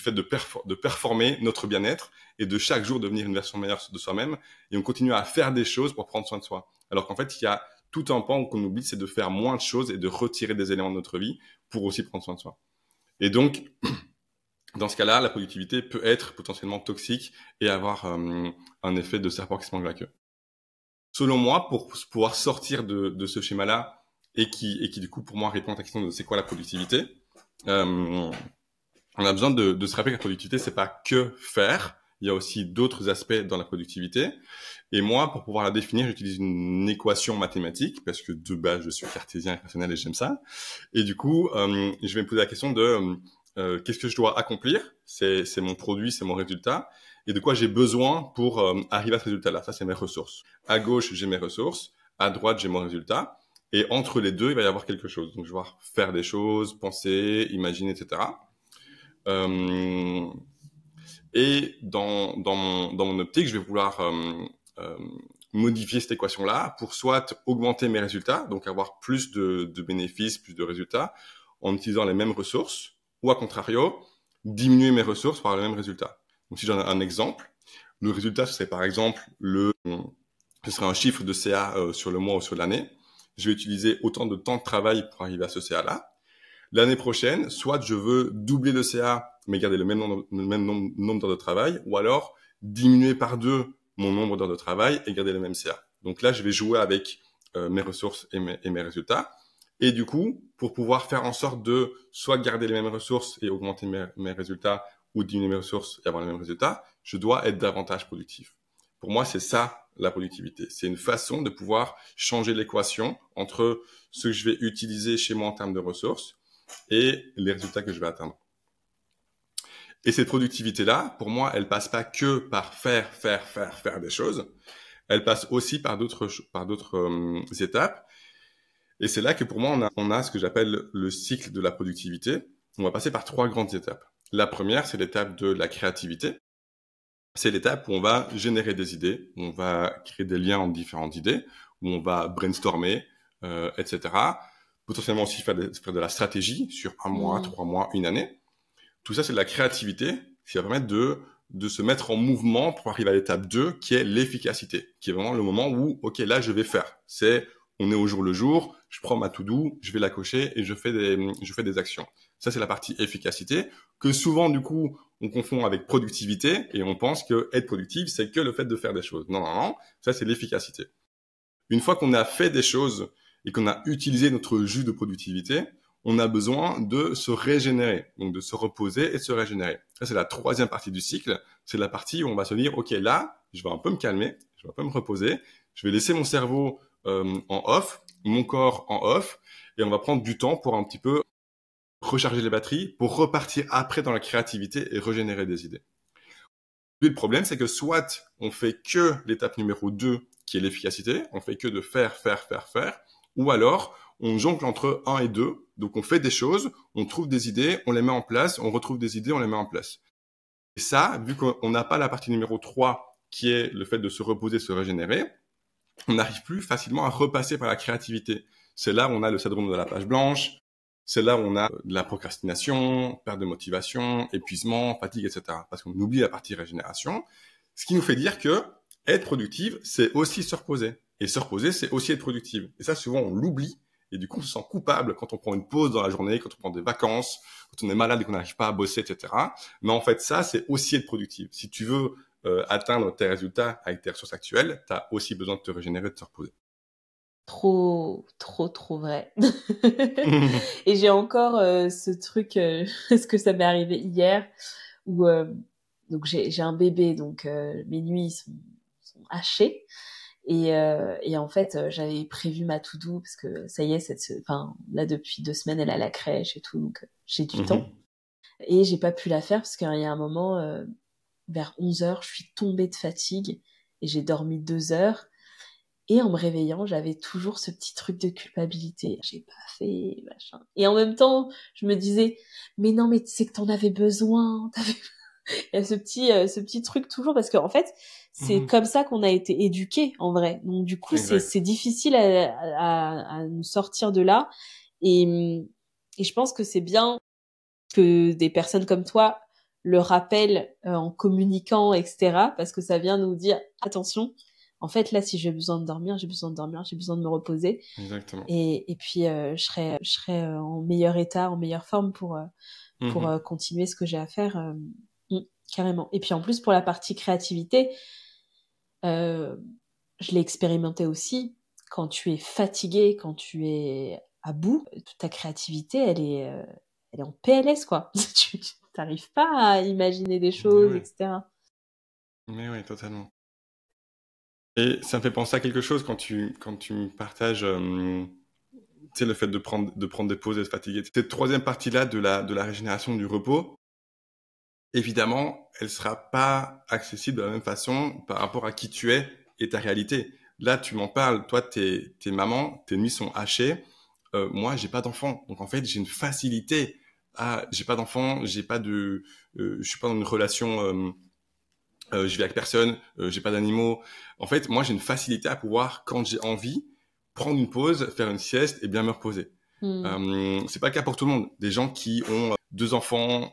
fait de performer notre bien-être et de chaque jour devenir une version meilleure de soi-même. Et on continue à faire des choses pour prendre soin de soi. Alors qu'en fait, il y a tout un pan qu'on oublie, c'est de faire moins de choses et de retirer des éléments de notre vie pour aussi prendre soin de soi. Et donc, dans ce cas-là, la productivité peut être potentiellement toxique et avoir un effet de serpent qui se mange la queue. Selon moi, pour pouvoir sortir de ce schéma-là et qui du coup pour moi répond à la question de c'est quoi la productivité, on a besoin de se rappeler que la productivité c'est pas que faire, il y a aussi d'autres aspects dans la productivité. Et moi, pour pouvoir la définir, j'utilise une équation mathématique parce que de base je suis cartésien et rationnel et j'aime ça. Et du coup, je vais me poser la question de qu'est-ce que je dois accomplir, c'est mon produit, c'est mon résultat, et de quoi j'ai besoin pour arriver à ce résultat-là. Ça, c'est mes ressources. À gauche, j'ai mes ressources, à droite, j'ai mon résultat, et entre les deux, il va y avoir quelque chose. Donc, je vais devoir faire des choses, penser, imaginer, etc. Et dans mon optique, je vais vouloir modifier cette équation-là pour soit augmenter mes résultats, donc avoir plus de bénéfices, plus de résultats, en utilisant les mêmes ressources, ou à contrario, diminuer mes ressources par le même résultat. Donc si j'en ai un exemple, le résultat, ce serait par exemple ce serait un chiffre de CA sur le mois ou sur l'année. Je vais utiliser autant de temps de travail pour arriver à ce CA-là. L'année prochaine, soit je veux doubler le CA, mais garder le même nombre d'heures de travail, ou alors diminuer par 2 mon nombre d'heures de travail et garder le même CA. Donc là, je vais jouer avec mes ressources et mes résultats. Et du coup, pour pouvoir faire en sorte de soit garder les mêmes ressources et augmenter mes résultats, ou diminuer mes ressources et avoir les mêmes résultats, je dois être davantage productif. Pour moi, c'est ça la productivité. C'est une façon de pouvoir changer l'équation entre ce que je vais utiliser chez moi en termes de ressources et les résultats que je vais atteindre. Et cette productivité-là, pour moi, elle passe pas que par faire des choses. Elle passe aussi par d'autres étapes. Et c'est là que pour moi, on a ce que j'appelle le cycle de la productivité. On va passer par 3 grandes étapes. La première, c'est l'étape de la créativité. C'est l'étape où on va générer des idées, où on va créer des liens entre différentes idées, où on va brainstormer, etc. Potentiellement aussi faire de la stratégie sur 1 mois, 3 mois, 1 année. Tout ça, c'est de la créativité qui va permettre de se mettre en mouvement pour arriver à l'étape 2, qui est l'efficacité, qui est vraiment le moment où, ok, là, je vais faire. On est au jour le jour, je prends ma to-do, je vais la cocher et je fais des actions. Ça, c'est la partie efficacité que souvent, du coup, on confond avec productivité et on pense que être productif, c'est que le fait de faire des choses. Non. Ça, c'est l'efficacité. Une fois qu'on a fait des choses et qu'on a utilisé notre jus de productivité, on a besoin de se régénérer, donc de se reposer et de se régénérer. Ça, c'est la 3e partie du cycle. C'est la partie où on va se dire, ok, là, je vais un peu me calmer, je vais un peu me reposer, je vais laisser mon cerveau en off, mon corps en off, et on va prendre du temps pour un petit peu recharger les batteries, pour repartir après dans la créativité et régénérer des idées. Puis le problème, c'est que soit on fait que l'étape numéro 2, qui est l'efficacité, on fait que de faire, ou alors on jongle entre 1 et 2, donc on fait des choses, on trouve des idées, on les met en place, on retrouve des idées, on les met en place. Et ça, vu qu'on n'a pas la partie numéro 3, qui est le fait de se reposer, se régénérer, on n'arrive plus facilement à repasser par la créativité. C'est là où on a le syndrome de la page blanche, c'est là où on a de la procrastination, perte de motivation, épuisement, fatigue, etc. Parce qu'on oublie la partie régénération. Ce qui nous fait dire que être productive, c'est aussi se reposer. Et se reposer, c'est aussi être productive. Et ça, souvent, on l'oublie Et du coup, on se sent coupable quand on prend une pause dans la journée, quand on prend des vacances, quand on est malade et qu'on n'arrive pas à bosser, etc. Mais en fait, ça, c'est aussi être productif. Si tu veux atteindre tes résultats avec tes ressources actuelles, tu as aussi besoin de te régénérer, de te reposer. Trop, trop, trop vrai. Et j'ai encore ce truc, parce que ça m'est arrivé hier, où donc j'ai un bébé, donc mes nuits sont hachées. Et en fait, j'avais prévu ma to-do parce que ça y est, enfin là depuis 2 semaines, elle a la crèche et tout, donc j'ai du temps. Et j'ai pas pu la faire parce qu'il y a un moment, vers 11h, je suis tombée de fatigue et j'ai dormi 2 heures. Et en me réveillant, j'avais toujours ce petit truc de culpabilité. J'ai pas fait, machin. Et en même temps, je me disais, mais non, mais c'est que t'en avais besoin. Il y a ce petit truc toujours parce qu'en fait, c'est comme ça qu'on a été éduqués, en vrai. Donc, du coup, c'est difficile à nous sortir de là. Et je pense que c'est bien que des personnes comme toi le rappellent en communiquant, etc. Parce que ça vient nous dire, attention, en fait, là, si j'ai besoin de dormir, j'ai besoin de dormir, j'ai besoin de me reposer. Exactement. Et puis, je serai en meilleur état, en meilleure forme pour continuer ce que j'ai à faire. Carrément. Et puis, en plus, pour la partie créativité, je l'ai expérimenté aussi. Quand tu es fatigué, quand tu es à bout, toute ta créativité, elle est en PLS, quoi. Tu n'arrives pas à imaginer des choses, etc. Mais oui, totalement. Et ça me fait penser à quelque chose quand tu me partages, tu sais, le fait de prendre des pauses et de se fatiguer. Cette troisième partie-là de la régénération du repos, évidemment, elle sera pas accessible de la même façon par rapport à qui tu es et ta réalité. Là, tu m'en parles, toi, t'es maman, tes nuits sont hachées. Moi, j'ai pas d'enfant, donc en fait, j'ai une facilité j'ai pas d'enfant, je suis pas dans une relation. Je vis avec personne, j'ai pas d'animaux. En fait, moi, j'ai une facilité à pouvoir, quand j'ai envie, prendre une pause, faire une sieste et bien me reposer. C'est pas le cas pour tout le monde. Des gens qui ont 2 enfants,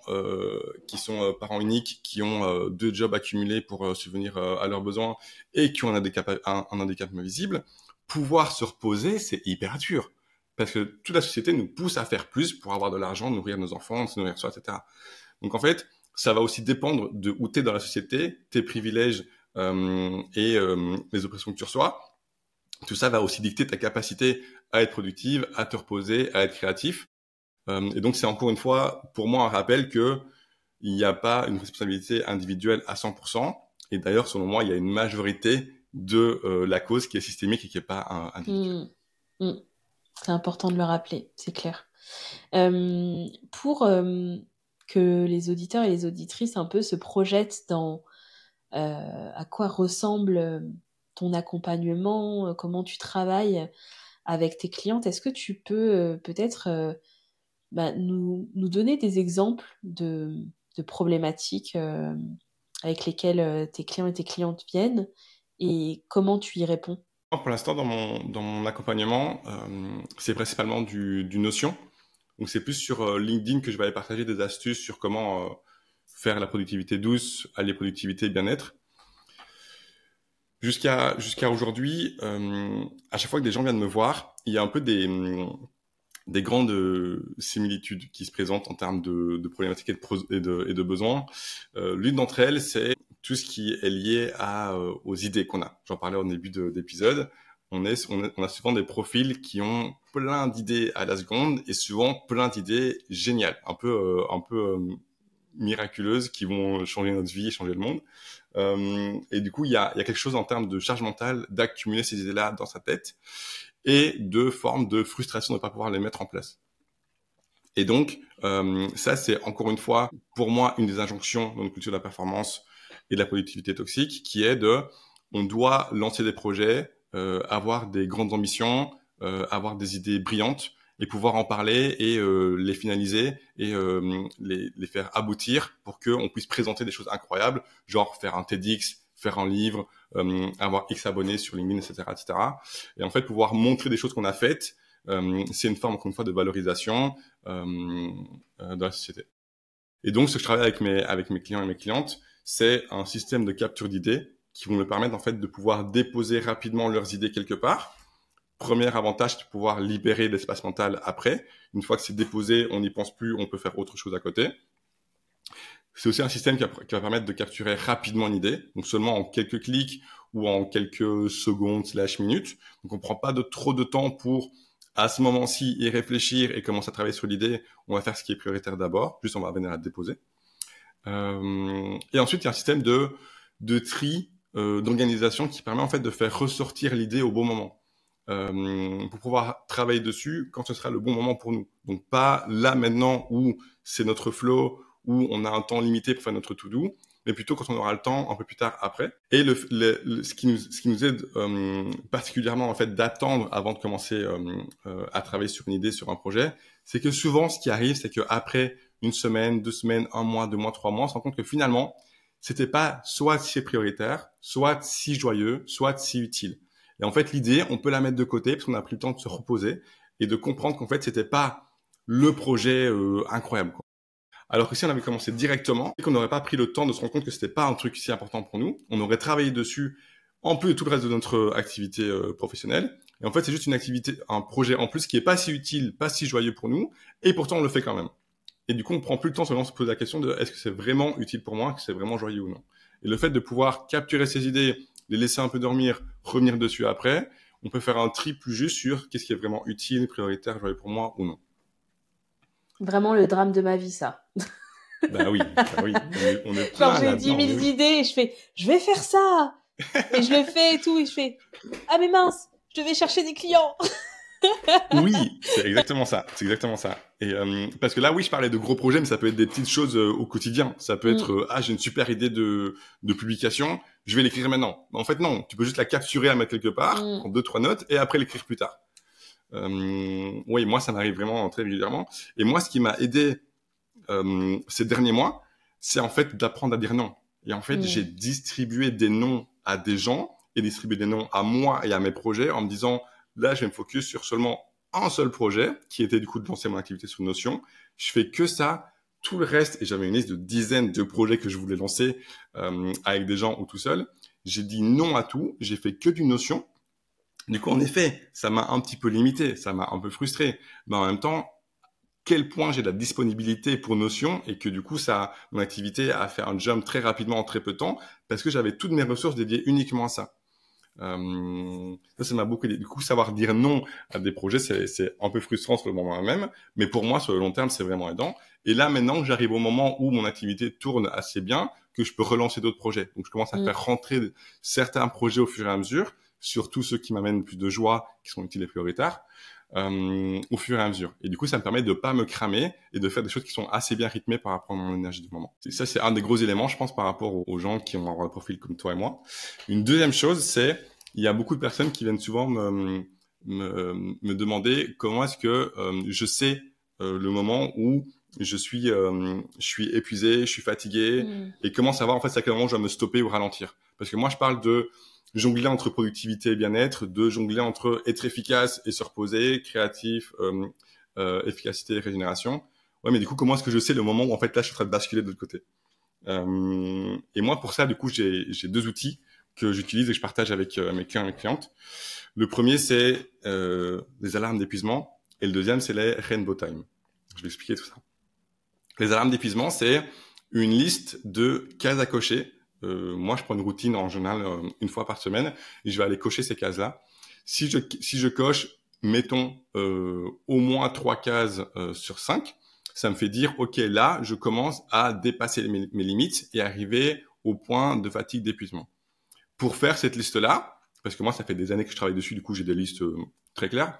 qui sont parents uniques, qui ont 2 jobs accumulés pour subvenir à leurs besoins et qui ont un handicap visible, pouvoir se reposer, c'est hyper dur. Parce que toute la société nous pousse à faire plus pour avoir de l'argent, nourrir nos enfants, se nourrir soi, etc. Donc en fait, ça va aussi dépendre de où tu es dans la société, tes privilèges et les oppressions que tu reçois. Tout ça va aussi dicter ta capacité à être productive, à te reposer, à être créatif. Et donc c'est encore une fois, pour moi, un rappel que il n'y a pas une responsabilité individuelle à 100%. Et d'ailleurs, selon moi, il y a une majorité de la cause qui est systémique et qui n'est pas individuelle. C'est important de le rappeler, c'est clair. Pour que les auditeurs et les auditrices un peu se projettent dans à quoi ressemble ton accompagnement, comment tu travailles avec tes clientes, est-ce que tu peux peut-être nous donner des exemples de problématiques avec lesquelles tes clients et tes clientes viennent et comment tu y réponds? Pour l'instant, dans mon accompagnement, c'est principalement du Notion. Donc, c'est plus sur LinkedIn que je vais aller partager des astuces sur comment faire la productivité douce, allier productivité et bien-être. Jusqu'à aujourd'hui, à chaque fois que des gens viennent me voir, il y a un peu des grandes similitudes qui se présentent en termes de problématiques et de besoins. L'une d'entre elles, c'est tout ce qui est lié aux idées qu'on a. J'en parlais au début d'épisode. On a souvent des profils qui ont plein d'idées à la seconde et souvent plein d'idées géniales, un peu miraculeuses qui vont changer notre vie, changer le monde. Et du coup, il y a quelque chose en termes de charge mentale d'accumuler ces idées-là dans sa tête et de forme de frustration de ne pas pouvoir les mettre en place. Et donc, ça, c'est encore une fois, pour moi, une des injonctions dans notre culture de la performance et de la productivité toxique, qui est on doit lancer des projets, avoir des grandes ambitions, avoir des idées brillantes et pouvoir en parler et les finaliser et les faire aboutir pour qu'on puisse présenter des choses incroyables, genre faire un TEDx, faire un livre, avoir X abonnés sur LinkedIn, etc., etc. Et en fait, pouvoir montrer des choses qu'on a faites, c'est une forme, encore une fois, de valorisation de la société. Et donc, ce que je travaille avec mes clients et mes clientes, c'est un système de capture d'idées qui vont me permettre, en fait, de pouvoir déposer rapidement leurs idées quelque part Premier avantage, c'est de pouvoir libérer l'espace mental après. Une fois que c'est déposé, on n'y pense plus, on peut faire autre chose à côté. C'est aussi un système qui va permettre de capturer rapidement une idée, donc seulement en quelques clics ou en quelques secondes / minutes. Donc on prend pas trop de temps pour, à ce moment-ci, y réfléchir et commencer à travailler sur l'idée. On va faire ce qui est prioritaire d'abord, juste on va venir à déposer. Et ensuite, il y a un système de tri, d'organisation qui permet en fait de faire ressortir l'idée au bon moment. Pour pouvoir travailler dessus quand ce sera le bon moment pour nous. Donc pas là maintenant où c'est notre flow, où on a un temps limité pour faire notre to-do, mais plutôt quand on aura le temps un peu plus tard après. Et ce qui nous aide particulièrement en fait d'attendre avant de commencer à travailler sur une idée, sur un projet, c'est que souvent ce qui arrive, c'est que après une semaine, 2 semaines, 1 mois, 2 mois, 3 mois, on se rend compte que finalement c'était pas soit si prioritaire, soit si joyeux, soit si utile. Et en fait, l'idée, on peut la mettre de côté parce qu'on a pris le temps de se reposer et de comprendre qu'en fait, c'était pas le projet incroyable, quoi. Alors que si on avait commencé directement et qu'on n'aurait pas pris le temps de se rendre compte que c'était pas un truc si important pour nous, on aurait travaillé dessus en plus de tout le reste de notre activité professionnelle. Et en fait, c'est juste une activité, un projet en plus qui est pas si utile, pas si joyeux pour nous, et pourtant on le fait quand même. Et du coup, on prend plus le temps de se poser la question de est-ce que c'est vraiment utile pour moi, est-ce que c'est vraiment joyeux ou non. Et le fait de pouvoir capturer ces idées, les laisser un peu dormir, revenir dessus après, on peut faire un tri plus juste sur qu'est-ce qui est vraiment utile, prioritaire, joyeux pour moi ou non. Vraiment le drame de ma vie, ça. Bah oui. On est Genre, j'ai 10 000 idées et je fais, je vais faire ça. Et je le fais et tout. Et je fais, ah mais mince, je devais chercher des clients. Oui, c'est exactement ça. Et parce que là, oui, je parlais de gros projets, mais ça peut être des petites choses au quotidien. Ça peut être, j'ai une super idée de publication, je vais l'écrire maintenant. Mais en fait, non, tu peux juste la capturer, la mettre quelque part, en 2-3 notes, et après l'écrire plus tard. Oui, moi, ça m'arrive vraiment très régulièrement. Et moi, ce qui m'a aidé ces derniers mois, c'est en fait d'apprendre à dire non. Et en fait, j'ai distribué des noms à des gens et distribué des noms à moi et à mes projets en me disant, là, je vais me focus sur seulement un seul projet, qui était du coup de lancer mon activité sur Notion. Je fais que ça, tout le reste, et j'avais une liste de dizaines de projets que je voulais lancer avec des gens ou tout seul. J'ai dit non à tout, j'ai fait que du Notion. Du coup, en effet, ça m'a un petit peu limité, ça m'a un peu frustré. Mais en même temps, quel point j'ai de la disponibilité pour Notion et que du coup, mon activité a fait un jump très rapidement en très peu de temps parce que j'avais toutes mes ressources dédiées uniquement à ça. Ça m'a beaucoup aidé. Du coup, savoir dire non à des projets, c'est un peu frustrant sur le moment même, mais pour moi, sur le long terme, c'est vraiment aidant. Et là, maintenant, j'arrive au moment où mon activité tourne assez bien, que je peux relancer d'autres projets. Donc, je commence à faire rentrer certains projets au fur et à mesure, surtout ceux qui m'amènent plus de joie, qui sont utiles et prioritaires, au fur et à mesure. Et du coup, ça me permet de pas me cramer et de faire des choses qui sont assez bien rythmées par rapport à mon énergie du moment. Et ça, c'est un des gros éléments, je pense, par rapport aux gens qui ont un profil comme toi et moi. Une deuxième chose, c'est, il y a beaucoup de personnes qui viennent souvent me demander comment est-ce que je sais le moment où je suis épuisé, je suis fatigué, et comment savoir en fait à quel moment je dois me stopper ou ralentir. Parce que moi, je parle de jongler entre productivité et bien-être, de jongler entre être efficace et se reposer, créatif, efficacité et régénération. Ouais, mais du coup, comment est-ce que je sais le moment où en fait là, je suis en train de basculer de l'autre côté? Et moi, pour ça, du coup, j'ai 2 outils que j'utilise et que je partage avec mes clients et mes clientes. Le premier, c'est les alarmes d'épuisement, et le deuxième, c'est les Rainbow Time. Je vais expliquer tout ça. Les alarmes d'épuisement, c'est une liste de cases à cocher. Moi, je prends une routine en général 1 fois par semaine et je vais aller cocher ces cases-là. Si je coche, mettons, au moins 3 cases sur 5, ça me fait dire, OK, là, je commence à dépasser mes limites et arriver au point de fatigue, d'épuisement. Pour faire cette liste-là, parce que moi, ça fait des années que je travaille dessus, du coup, j'ai des listes très claires.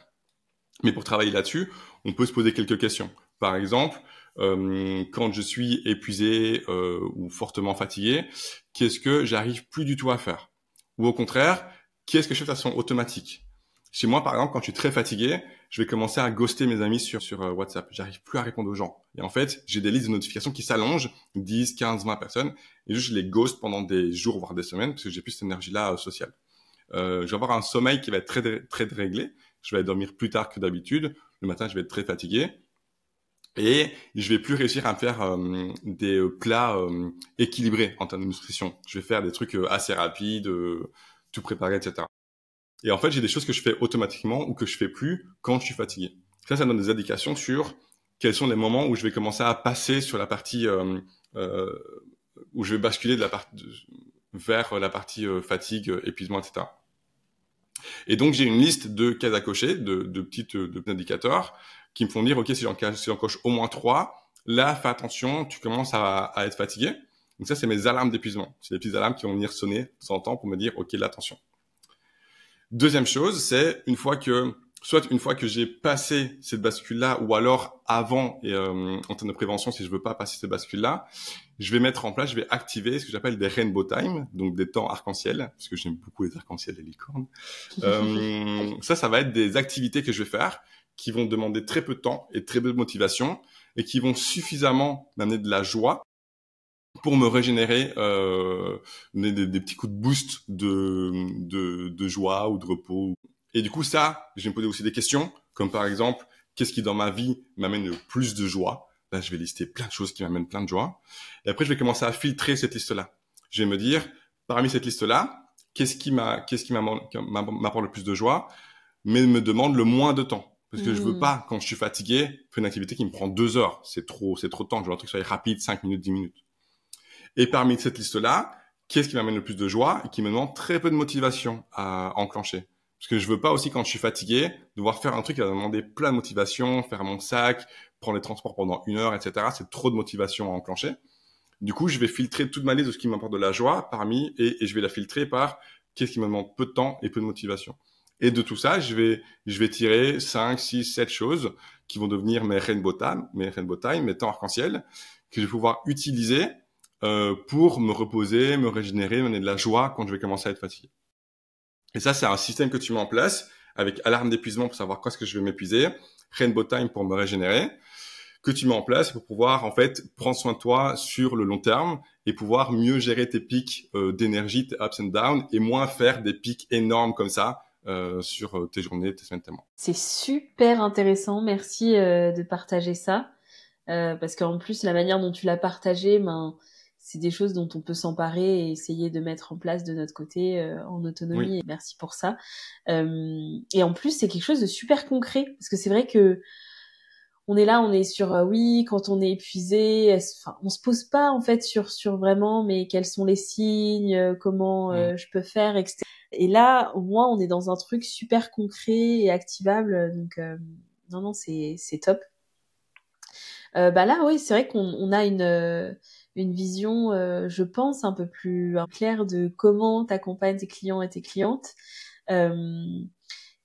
Mais pour travailler là-dessus, on peut se poser quelques questions. Par exemple, quand je suis épuisé ou fortement fatigué, qu'est-ce que j'arrive plus du tout à faire? Ou au contraire, qu'est-ce que je fais de façon automatique? Chez moi, par exemple, quand je suis très fatigué, je vais commencer à ghoster mes amis sur WhatsApp. J'arrive plus à répondre aux gens. Et en fait, j'ai des listes de notifications qui s'allongent, 10, 15, 20 personnes, et juste je les ghost pendant des jours, voire des semaines, parce que j'ai plus cette énergie-là sociale. Je vais avoir un sommeil qui va être très, très déréglé. Je vais dormir plus tard que d'habitude. Le matin, je vais être très fatigué. Et je vais plus réussir à me faire des plats équilibrés en termes de nutrition. Je vais faire des trucs assez rapides, tout préparé, etc. Et en fait, j'ai des choses que je fais automatiquement ou que je fais plus quand je suis fatigué. Ça me donne des indications sur quels sont les moments où je vais commencer à passer sur la partie où je vais basculer vers la partie fatigue, épuisement, etc. Et donc, j'ai une liste de cases à cocher, de petits indicateurs qui me font dire, OK, si j'en coche au moins 3, là, fais attention, tu commences à être fatigué. Donc ça, c'est mes alarmes d'épuisement. C'est des petites alarmes qui vont venir sonner de temps en temps pour me dire, OK, là, attention. Deuxième chose, c'est une fois que j'ai passé cette bascule-là, ou alors avant, en termes de prévention, si je veux pas passer cette bascule-là, je vais mettre en place, je vais activer ce que j'appelle des rainbow time, donc des temps arc-en-ciel, parce que j'aime beaucoup les arc-en-ciel, les licornes. Ça va être des activités que je vais faire, qui vont demander très peu de temps et très peu de motivation, et qui vont suffisamment m'amener de la joie pour me régénérer, des petits coups de boost de joie ou de repos. Et du coup, ça, je vais me poser aussi des questions, comme par exemple, qu'est-ce qui dans ma vie m'amène le plus de joie? Là, je vais lister plein de choses qui m'amènent plein de joie. Et après, je vais commencer à filtrer cette liste-là. Je vais me dire, parmi cette liste-là, qu'est-ce qui m'apporte le plus de joie, mais me demande le moins de temps. Parce que je veux pas, quand je suis fatigué, faire une activité qui me prend 2 heures. C'est trop de temps. Je veux un truc qui soit rapide, 5 minutes, 10 minutes. Et parmi cette liste-là, qu'est-ce qui m'amène le plus de joie et qui me demande très peu de motivation à enclencher? Parce que je veux pas aussi, quand je suis fatigué, devoir faire un truc qui va demander plein de motivation, faire mon sac, prendre les transports pendant 1 heure, etc. C'est trop de motivation à enclencher. Du coup, je vais filtrer toute ma liste de ce qui m'apporte de la joie et je vais la filtrer par qu'est-ce qui me demande peu de temps et peu de motivation. Et de tout ça, je vais tirer 5, 6, 7 choses qui vont devenir mes rainbow time, mes temps arc-en-ciel, que je vais pouvoir utiliser pour me reposer, me régénérer, me donner de la joie quand je vais commencer à être fatigué. Et ça, c'est un système que tu mets en place avec alarme d'épuisement pour savoir quand est-ce que je vais m'épuiser, rainbow time pour me régénérer, que tu mets en place pour pouvoir en fait prendre soin de toi sur le long terme et pouvoir mieux gérer tes pics d'énergie, tes ups and downs, et moins faire des pics énormes comme ça sur tes journées, tes semaines, tes mois. C'est super intéressant, merci de partager ça, parce qu'en plus la manière dont tu l'as partagé, c'est des choses dont on peut s'emparer et essayer de mettre en place de notre côté en autonomie. Oui. Et merci pour ça. Et en plus, c'est quelque chose de super concret, parce que c'est vrai que on est sur oui, quand on est épuisé, on se pose pas en fait sur vraiment, mais quels sont les signes, comment je peux faire, etc. Et là, au moins, on est dans un truc super concret et activable, donc non, c'est top. Là, oui, c'est vrai qu'on a une vision, je pense, un peu plus claire de comment t'accompagnes tes clients et tes clientes. Il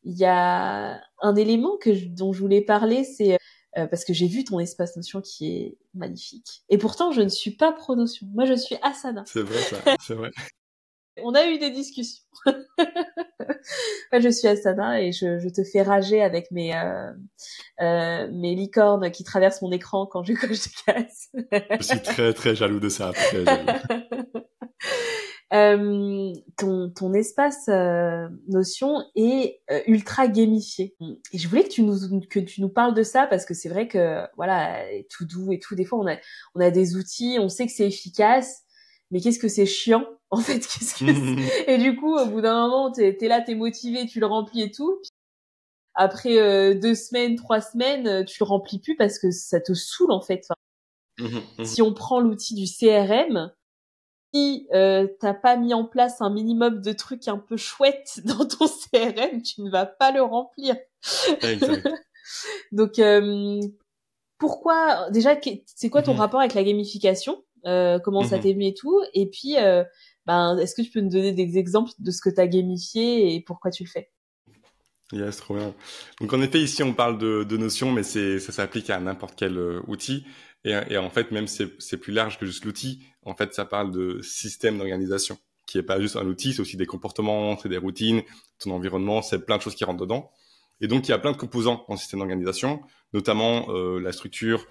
y a un élément dont je voulais parler, c'est parce que j'ai vu ton espace Notion qui est magnifique. Et pourtant, je ne suis pas pro Notion. Moi, je suis Asana. C'est vrai, ça. C'est vrai. On a eu des discussions. Moi, je suis Asana et je te fais rager avec mes licornes qui traversent mon écran quand je coche des cases. Je suis très, très jaloux de ça. Très jaloux. Ton espace Notion est ultra gamifié. Et je voulais que tu nous parles de ça, parce que c'est vrai que voilà, tout doux et tout, des fois on a des outils, on sait que c'est efficace, mais qu'est-ce que c'est chiant en fait, et du coup au bout d'un moment t'es là, t'es motivé, tu le remplis et tout. Puis après 2 semaines, 3 semaines, tu le remplis plus parce que ça te saoule en fait. Si on prend l'outil du CRM, si t'as pas mis en place un minimum de trucs un peu chouettes dans ton CRM, tu ne vas pas le remplir. Exact. Donc pourquoi déjà, c'est quoi ton rapport avec la gamification, comment ça t'est venu et tout, et puis est-ce que tu peux nous donner des exemples de ce que t'as gamifié et pourquoi tu le fais? Yes, trop bien. Donc en effet, ici on parle de notions, mais ça s'applique à n'importe quel outil. Et en fait, même c'est plus large que juste l'outil. En fait, ça parle de système d'organisation, qui est pas juste un outil, c'est aussi des comportements, c'est des routines, ton environnement, c'est plein de choses qui rentrent dedans. Et donc il y a plein de composants en système d'organisation, notamment la structure,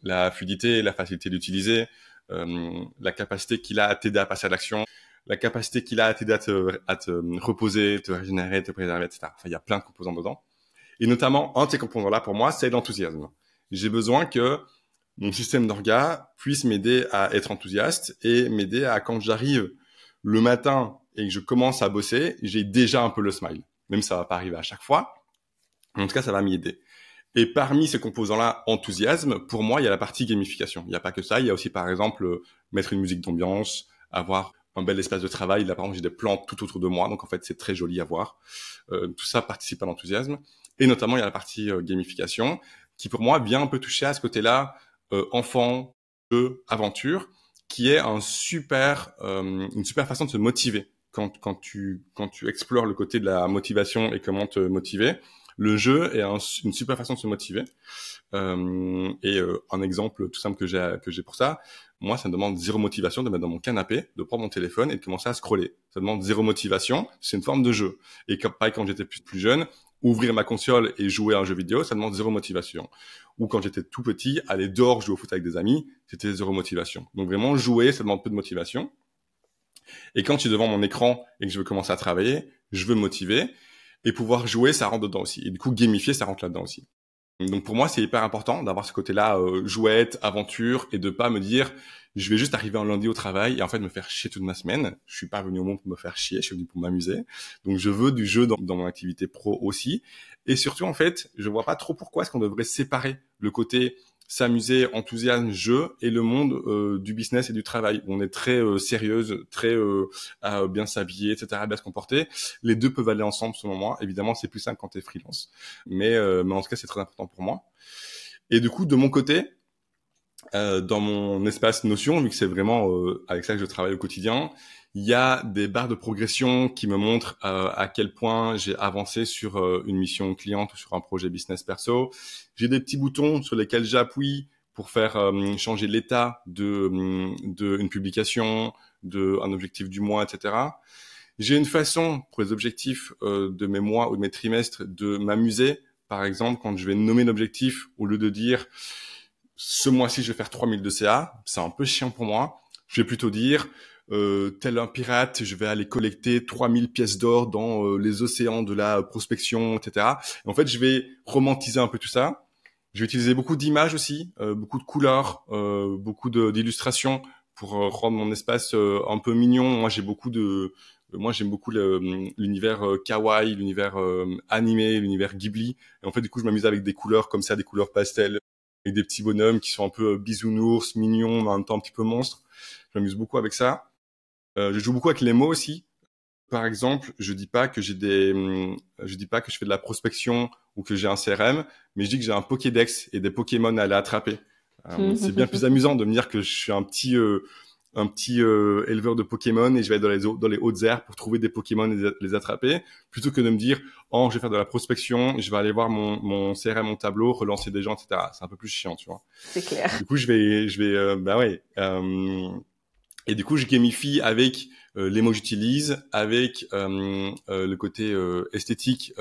la fluidité, la facilité d'utiliser, la capacité qu'il a à t'aider à passer à l'action, la capacité qu'il a à t'aider à te reposer, te régénérer, te préserver, etc. Enfin, il y a plein de composants dedans. Et notamment, un de ces composants-là, pour moi, c'est l'enthousiasme. J'ai besoin que mon système d'orga puisse m'aider à être enthousiaste et m'aider à, quand j'arrive le matin et que je commence à bosser, j'ai déjà un peu le smile. Même si ça va pas arriver à chaque fois. En tout cas, ça va m'y aider. Et parmi ces composants-là, enthousiasme, pour moi, il y a la partie gamification. Il n'y a pas que ça. Il y a aussi, par exemple, mettre une musique d'ambiance, avoir un bel espace de travail. Là, par exemple, j'ai des plantes tout autour de moi. Donc, en fait, c'est très joli à voir. Tout ça participe à l'enthousiasme. Et notamment, il y a la partie gamification qui, pour moi, vient un peu toucher à ce côté-là, enfant, jeu, aventure, qui est une super façon de se motiver. Quand tu explores le côté de la motivation et comment te motiver, le jeu est une super façon de se motiver. Un exemple tout simple que j'ai pour ça, moi, ça me demande zéro motivation de mettre dans mon canapé, de prendre mon téléphone et de commencer à scroller. Ça demande zéro motivation, c'est une forme de jeu. Et pareil, quand j'étais plus jeune, ouvrir ma console et jouer à un jeu vidéo, ça demande zéro motivation. Ou quand j'étais tout petit, aller dehors jouer au foot avec des amis, c'était zéro motivation. Donc vraiment, jouer, ça demande peu de motivation. Et quand je suis devant mon écran et que je veux commencer à travailler, je veux me motiver. Et pouvoir jouer, ça rentre dedans aussi. Et du coup, gamifier, ça rentre là-dedans aussi. Donc pour moi, c'est hyper important d'avoir ce côté-là jouette, aventure, et de pas me dire je vais juste arriver un lundi au travail et en fait me faire chier toute ma semaine. Je suis pas venu au monde pour me faire chier, je suis venu pour m'amuser. Donc je veux du jeu dans mon activité pro aussi. Et surtout, en fait, je vois pas trop pourquoi est-ce qu'on devrait séparer le côté s'amuser, enthousiasme, jeu et le monde du business et du travail où on est très sérieuse, très à bien s'habiller, etc., à bien se comporter. Les deux peuvent aller ensemble selon moi. Évidemment, c'est plus simple quand tu es freelance, mais en tout cas, c'est très important pour moi. Et du coup, de mon côté, dans mon espace Notion, vu que c'est vraiment avec ça que je travaille au quotidien, il y a des barres de progression qui me montrent à quel point j'ai avancé sur une mission cliente ou sur un projet business perso. J'ai des petits boutons sur lesquels j'appuie pour faire changer l'état de une publication, de un objectif du mois, etc. J'ai une façon pour les objectifs de mes mois ou de mes trimestres de m'amuser. Par exemple, quand je vais nommer l'objectif, au lieu de dire ce mois-ci, je vais faire 3000 de CA, c'est un peu chiant pour moi. Je vais plutôt dire tel un pirate, je vais aller collecter 3000 pièces d'or dans les océans de la prospection, etc. Et en fait, je vais romantiser un peu tout ça. Je vais utiliser beaucoup d'images aussi, beaucoup de couleurs, beaucoup d'illustrations pour rendre mon espace un peu mignon. Moi, j'aime beaucoup l'univers kawaii, l'univers animé, l'univers Ghibli. Et en fait, du coup, je m'amuse avec des couleurs comme ça, des couleurs pastel, avec des petits bonhommes qui sont un peu bisounours, mignons, mais en même temps un petit peu monstres. Je m'amuse beaucoup avec ça. Je joue beaucoup avec les mots aussi. Par exemple, je dis pas que je fais de la prospection ou que j'ai un CRM, mais je dis que j'ai un Pokédex et des Pokémon à aller attraper. C'est bien plus amusant de me dire que je suis un petit éleveur de Pokémon et je vais aller dans les hautes aires pour trouver des Pokémon et les attraper, plutôt que de me dire oh je vais faire de la prospection, je vais aller voir mon CRM, mon tableau, relancer des gens, etc. C'est un peu plus chiant, tu vois. C'est clair. Du coup, et du coup, je gamifie avec les mots que j'utilise, avec le côté esthétique,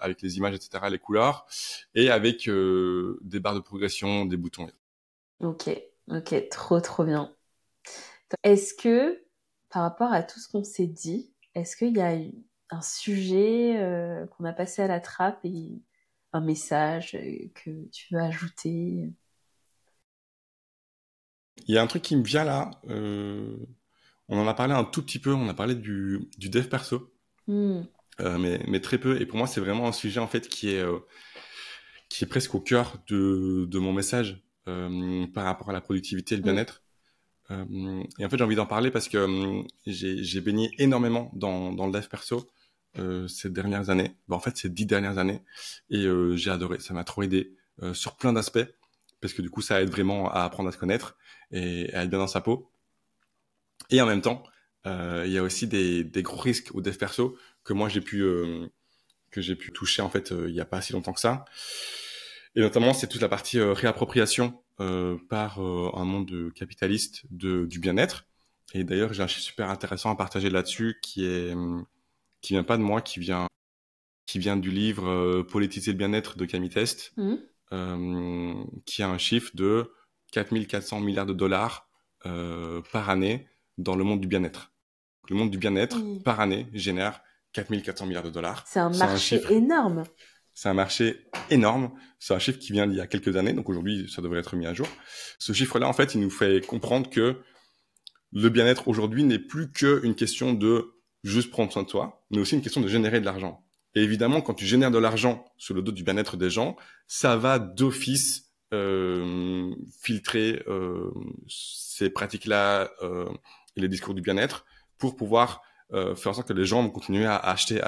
avec les images, etc., les couleurs, et avec des barres de progression, des boutons. Ok, trop bien. Est-ce que, par rapport à tout ce qu'on s'est dit, est-ce qu'il y a un sujet qu'on a passé à la trappe et un message que tu veux ajouter? Il y a un truc qui me vient là. On en a parlé un tout petit peu. On a parlé du dev perso, mais très peu. Et pour moi, c'est vraiment un sujet en fait qui est presque au cœur de mon message par rapport à la productivité et le bien-être. Et en fait, j'ai envie d'en parler parce que j'ai baigné énormément dans le dev perso ces dernières années. En fait, ces 10 dernières années, et j'ai adoré. Ça m'a trop aidé sur plein d'aspects parce que du coup, ça aide vraiment à apprendre à se connaître et à être bien dans sa peau. Et en même temps, il y a aussi des gros risques au dev perso que moi j'ai pu toucher en fait il y a pas si longtemps que ça. Et notamment, c'est toute la partie réappropriation par un monde capitaliste du bien-être. Et d'ailleurs, j'ai un chiffre super intéressant à partager là-dessus qui vient pas de moi, qui vient du livre Politiser le bien-être de Camille Test, qui a un chiffre de 4400 milliards de dollars par année dans le monde du bien-être. Le monde du bien-être, par année, génère 4400 milliards de dollars. C'est un marché énorme. C'est un marché énorme. C'est un chiffre qui vient d'il y a quelques années. Donc aujourd'hui, ça devrait être mis à jour. Ce chiffre-là, en fait, il nous fait comprendre que le bien-être aujourd'hui n'est plus qu'une question de juste prendre soin de toi, mais aussi une question de générer de l'argent. Et évidemment, quand tu génères de l'argent sur le dos du bien-être des gens, ça va d'office filtrer ces pratiques-là et les discours du bien-être pour pouvoir faire en sorte que les gens vont continuer à acheter.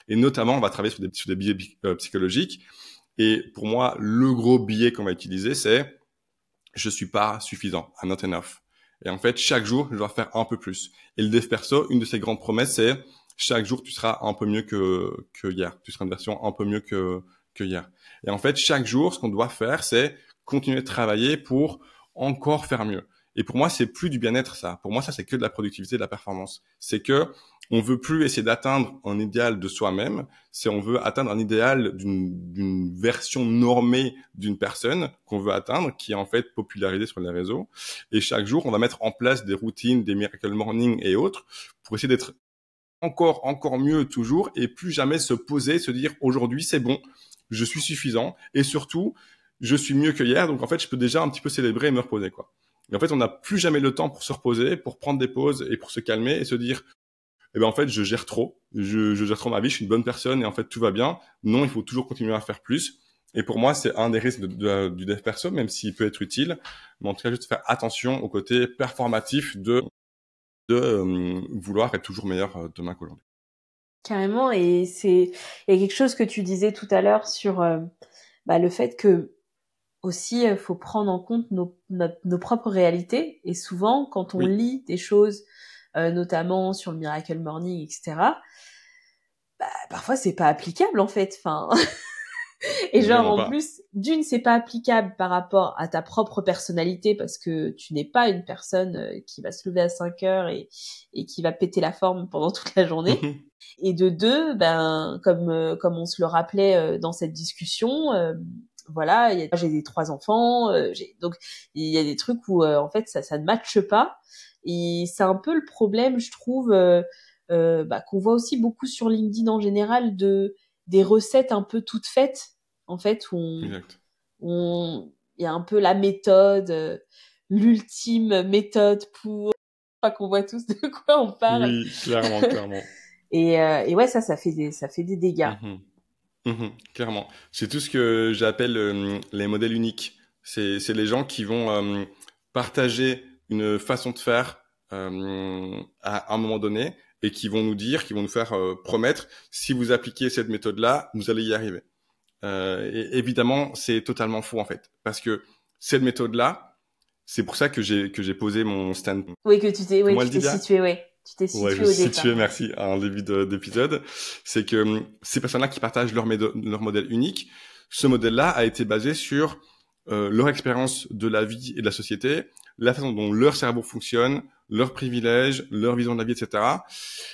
Et notamment, on va travailler sur des biais psychologiques. Et pour moi, le gros biais qu'on va utiliser, c'est « je suis pas suffisant, I'm not enough ». Et en fait, chaque jour, je dois faire un peu plus. Et le dev perso, une de ses grandes promesses, c'est chaque jour, tu seras un peu mieux que hier. Tu seras une version un peu mieux que hier. Et en fait, chaque jour, ce qu'on doit faire, c'est continuer de travailler pour encore faire mieux. Et pour moi, c'est plus du bien-être, ça. Pour moi, ça, c'est que de la productivité, de la performance. C'est que on veut plus essayer d'atteindre un idéal de soi-même. C'est on veut atteindre un idéal d'une version normée d'une personne qu'on veut atteindre, qui est en fait popularisée sur les réseaux. Et chaque jour, on va mettre en place des routines, des miracle morning et autres pour essayer d'être encore mieux toujours et plus jamais se poser, se dire aujourd'hui, c'est bon, je suis suffisant et surtout, je suis mieux que hier. Donc, en fait, je peux déjà un petit peu célébrer et me reposer, quoi. Et en fait, on n'a plus jamais le temps pour se reposer, pour prendre des pauses et pour se calmer et se dire, eh ben, en fait, je gère trop. Je gère trop ma vie, je suis une bonne personne et en fait, tout va bien. Non, il faut toujours continuer à faire plus. Et pour moi, c'est un des risques du dev perso, même s'il peut être utile. Mais en tout cas, juste faire attention au côté performatif de vouloir être toujours meilleur demain qu'aujourd'hui. Carrément. Et il y a quelque chose que tu disais tout à l'heure sur le fait que aussi, faut prendre en compte nos propres réalités. Et souvent, quand on lit des choses, notamment sur le Miracle Morning, etc., parfois, c'est pas applicable, en fait. Enfin, et genre, en plus, d'une, c'est pas applicable par rapport à ta propre personnalité, parce que tu n'es pas une personne qui va se lever à 5 heures et qui va péter la forme pendant toute la journée. Et de deux, comme on se le rappelait dans cette discussion, voilà, j'ai 3 enfants, donc il y a des trucs où en fait ça ne matche pas, et c'est un peu le problème, je trouve, qu'on voit aussi beaucoup sur LinkedIn en général, des recettes un peu toutes faites, en fait, où il y a un peu la méthode, l'ultime méthode pour, qu'on voit tous de quoi on parle. Oui, clairement. Et ouais, ça fait des dégâts. Clairement. C'est tout ce que j'appelle les modèles uniques. C'est les gens qui vont partager une façon de faire à un moment donné et qui vont nous faire promettre, si vous appliquez cette méthode-là, vous allez y arriver. Et évidemment, c'est totalement faux en fait, parce que cette méthode-là, c'est pour ça que j'ai posé mon stand. Oui, que tu t'es situé, oui. Tu t'es situé au départ. Merci, à un début d'épisode. C'est que ces personnes-là qui partagent leur modèle unique, ce modèle-là a été basé sur leur expérience de la vie et de la société, la façon dont leur cerveau fonctionne, leurs privilèges, leur vision de la vie, etc.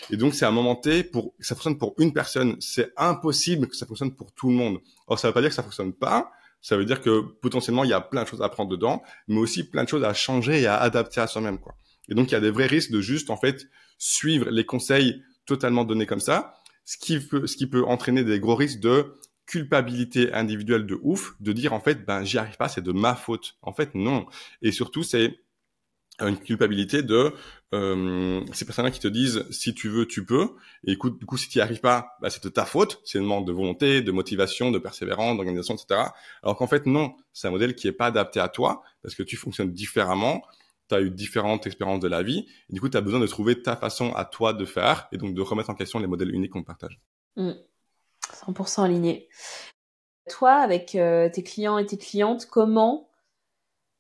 Et donc, c'est un moment T, ça fonctionne pour une personne. C'est impossible que ça fonctionne pour tout le monde. Alors, ça veut pas dire que ça fonctionne pas. Ça veut dire que potentiellement, il y a plein de choses à prendre dedans, mais aussi plein de choses à changer et à adapter à soi-même, quoi. Et donc, il y a des vrais risques de juste, en fait, suivre les conseils totalement donnés comme ça, ce qui peut entraîner des gros risques de culpabilité individuelle de ouf, de dire, en fait, j'y arrive pas, c'est de ma faute. En fait, non. Et surtout, c'est une culpabilité de ces personnes-là qui te disent, si tu veux, tu peux. Et écoute, du coup, si tu n'y arrives pas, c'est de ta faute. C'est une manque de volonté, de motivation, de persévérance, d'organisation, etc. Alors qu'en fait, non. C'est un modèle qui est pas adapté à toi parce que tu fonctionnes différemment. Tu as eu différentes expériences de la vie. Et du coup, tu as besoin de trouver ta façon à toi de faire et donc de remettre en question les modèles uniques qu'on partage. 100% aligné. Toi, avec tes clients et tes clientes, comment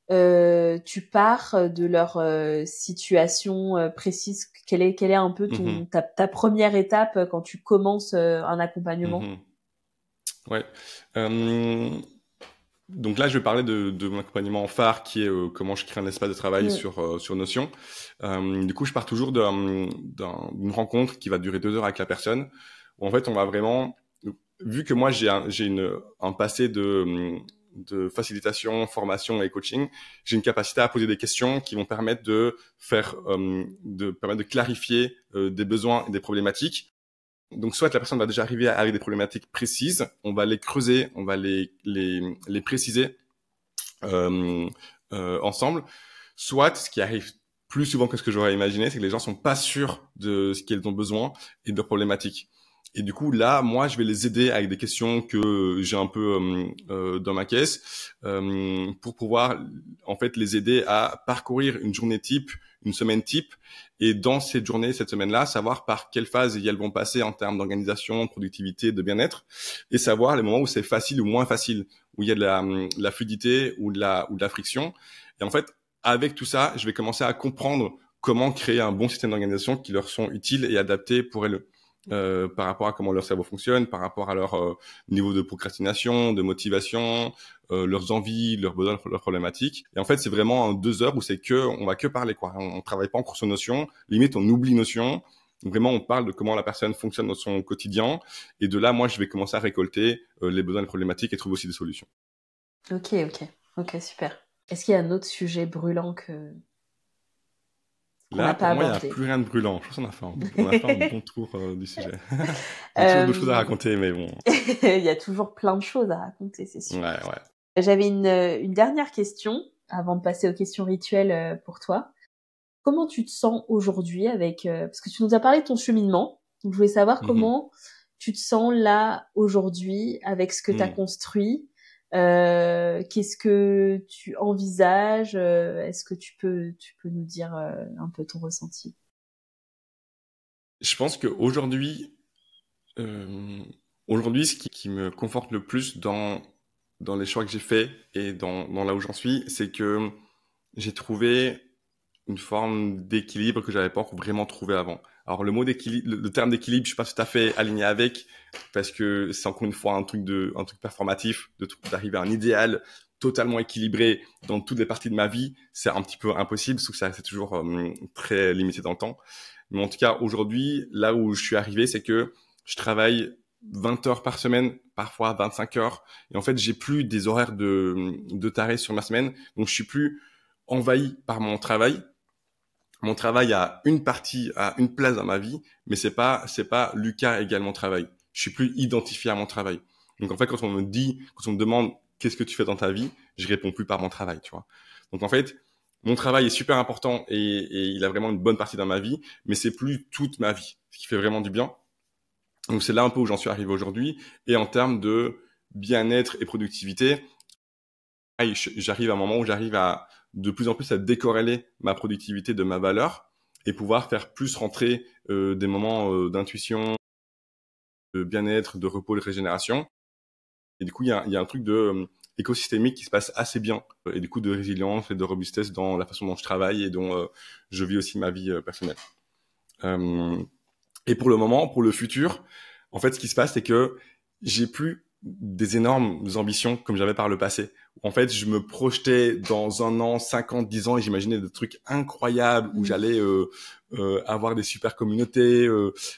tu pars de leur situation précise? Quelle est un peu ta première étape quand tu commences un accompagnement? Ouais. Donc là, je vais parler de mon accompagnement phare qui est comment je crée un espace de travail sur Notion. Du coup, je pars toujours d'une rencontre qui va durer 2 heures avec la personne. Où en fait, on va vraiment, vu que moi j'ai un passé de facilitation, formation et coaching, j'ai une capacité à poser des questions qui vont permettre de clarifier des besoins et des problématiques. Donc, soit la personne va déjà arriver avec des problématiques précises, on va les creuser, on va les préciser ensemble. Soit, ce qui arrive plus souvent que ce que j'aurais imaginé, c'est que les gens sont pas sûrs de ce qu'ils ont besoin et de leurs problématiques. Et du coup, là, moi, je vais les aider avec des questions que j'ai un peu dans ma caisse pour pouvoir, en fait, les aider à parcourir une journée type, une semaine type, et dans cette journée, cette semaine-là, savoir par quelle phase elles vont passer en termes d'organisation, de productivité, de bien-être, et savoir les moments où c'est facile ou moins facile, où il y a de la fluidité ou de la friction. Et en fait, avec tout ça, je vais commencer à comprendre comment créer un bon système d'organisation qui leur sont utiles et adaptés pour elles. Par rapport à comment leur cerveau fonctionne, par rapport à leur niveau de procrastination, de motivation, leurs envies, leurs besoins, leurs problématiques. Et en fait, c'est vraiment 2 heures où on va que parler, quoi. On travaille pas encore sur notion. Limite, on oublie notion. Donc vraiment, on parle de comment la personne fonctionne dans son quotidien. Et de là, moi, je vais commencer à récolter les besoins, les problématiques et trouver aussi des solutions. Ok, super. Est-ce qu'il y a un autre sujet brûlant qu'on Là, n'a pas pour moi, il n'y a abordé? plus rien de brûlant. Je pense qu'on a fait un bon tour du sujet. Il y a toujours d'autres choses à raconter, mais bon. Il y a toujours plein de choses à raconter, c'est sûr. Ouais. J'avais une dernière question avant de passer aux questions rituelles pour toi. Comment tu te sens aujourd'hui avec... parce que tu nous as parlé de ton cheminement. Donc, je voulais savoir comment tu te sens là, aujourd'hui, avec ce que tu as construit. Qu'est-ce que tu envisages? Est-ce que tu peux nous dire un peu ton ressenti? Je pense qu'aujourd'hui, ce qui me conforte le plus dans les choix que j'ai faits et dans là où j'en suis, c'est que j'ai trouvé une forme d'équilibre que j'avais pas encore vraiment trouvé avant. Alors le mot d'équilibre, le terme d'équilibre, je suis pas tout à fait aligné avec, parce que c'est encore une fois un truc performatif, d'arriver à un idéal totalement équilibré dans toutes les parties de ma vie. C'est un petit peu impossible, sauf que ça c'est toujours très limité dans le temps. Mais en tout cas, aujourd'hui, là où je suis arrivé, c'est que je travaille 20 heures par semaine, parfois 25 heures. Et en fait, j'ai plus des horaires de taré sur ma semaine. Donc, je suis plus envahi par mon travail. Mon travail a une place dans ma vie, mais c'est pas Lucas égale mon travail. Je suis plus identifié à mon travail. Donc, en fait, quand on me demande qu'est-ce que tu fais dans ta vie, je réponds plus par mon travail, tu vois. Donc, en fait, mon travail est super important et il a vraiment une bonne partie dans ma vie, mais c'est plus toute ma vie, ce qui fait vraiment du bien. Donc c'est là un peu où j'en suis arrivé aujourd'hui. Et en termes de bien-être et productivité, j'arrive à un moment où j'arrive à de plus en plus à décorréler ma productivité de ma valeur et pouvoir faire plus rentrer des moments d'intuition, de bien-être, de repos, de régénération. Et du coup, il y a un truc de écosystémique qui se passe assez bien, et du coup de résilience et de robustesse dans la façon dont je travaille et dont je vis aussi ma vie personnelle. Et pour le moment, pour le futur, en fait, ce qui se passe, c'est que j'ai plus des énormes ambitions comme j'avais par le passé. En fait, je me projetais dans 1 an, 5 ans, 10 ans et j'imaginais des trucs incroyables où j'allais avoir des super communautés,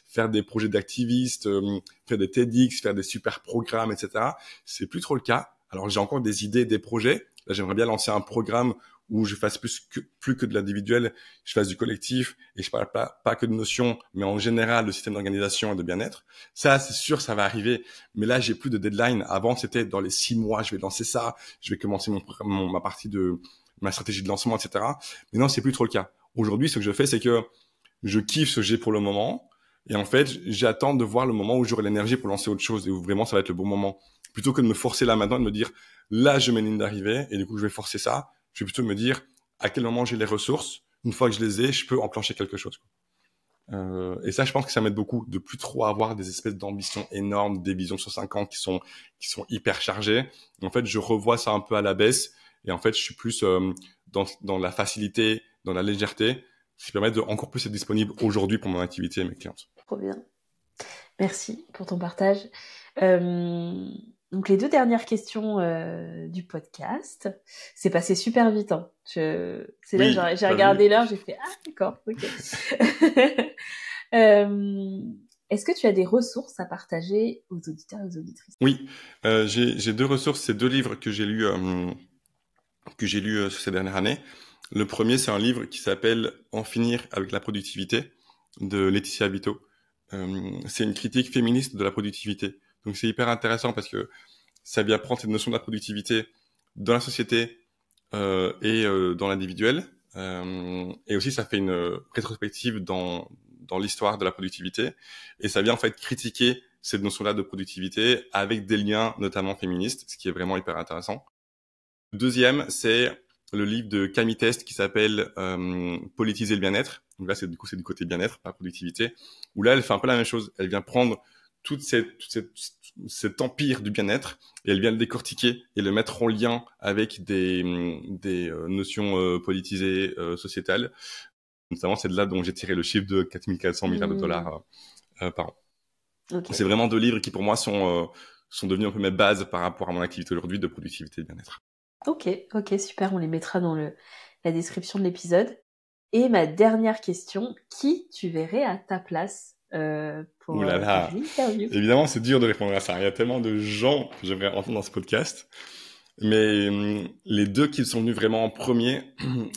faire des projets d'activistes, faire des TEDx, faire des super programmes, etc. C'est plus trop le cas. Alors, j'ai encore des idées, des projets. Là, j'aimerais bien lancer un programme où je fasse plus que de l'individuel, je fasse du collectif et je parle pas que de notions, mais en général de système d'organisation et de bien-être. Ça, c'est sûr, ça va arriver. Mais là, j'ai plus de deadline. Avant, c'était dans les 6 mois, je vais lancer ça, je vais commencer ma partie de ma stratégie de lancement, etc. Mais non, c'est plus trop le cas. Aujourd'hui, ce que je fais, c'est que je kiffe ce que j'ai pour le moment. Et en fait, j'attends de voir le moment où j'aurai l'énergie pour lancer autre chose et où vraiment ça va être le bon moment. Plutôt que de me forcer là maintenant, de me dire, là, je mets une ligne d'arrivée et du coup, je vais forcer ça. Je vais plutôt me dire à quel moment j'ai les ressources. Une fois que je les ai, je peux enclencher quelque chose. Et ça, je pense que ça m'aide beaucoup de plus trop avoir des espèces d'ambitions énormes, des visions sur 5 ans qui sont hyper chargées. Et en fait, je revois ça un peu à la baisse. Et en fait, je suis plus dans la facilité, dans la légèreté, ce qui permet de encore plus être disponible aujourd'hui pour mon activité et mes clientes. Trop bien. Merci pour ton partage. Donc les 2 dernières questions du podcast, c'est passé super vite. Hein. J'ai regardé l'heure, j'ai fait d'accord, ok. Est-ce que tu as des ressources à partager aux auditeurs et aux auditrices? Oui, j'ai 2 ressources, c'est 2 livres que j'ai lus ces dernières années. Le premier, c'est un livre qui s'appelle En finir avec la productivité de Laetitia Vito. C'est une critique féministe de la productivité. Donc c'est hyper intéressant parce que ça vient prendre cette notion de la productivité dans la société et dans l'individuel. Et aussi, ça fait une rétrospective dans l'histoire de la productivité. Et ça vient en fait critiquer cette notion-là de productivité avec des liens notamment féministes, ce qui est vraiment hyper intéressant. Le deuxième, c'est le livre de Camille Test qui s'appelle Politiser le bien-être. Donc là, c'est du côté bien-être, pas productivité. Où là, elle fait un peu la même chose. Elle vient prendre cet empire du bien-être et elle vient le décortiquer et le mettre en lien avec des notions politisées, sociétales. Notamment, c'est de là dont j'ai tiré le chiffre de 4400 milliards de dollars par an. Okay. C'est vraiment 2 livres qui, pour moi, sont devenus un peu mes bases par rapport à mon activité aujourd'hui de productivité et de bien-être. Ok, super. On les mettra dans la description de l'épisode. Et ma dernière question, qui tu verrais à ta place pour l'interview? Évidemment, c'est dur de répondre à ça. Il y a tellement de gens que j'aimerais entendre dans ce podcast. Mais les deux qui sont venus vraiment en premier,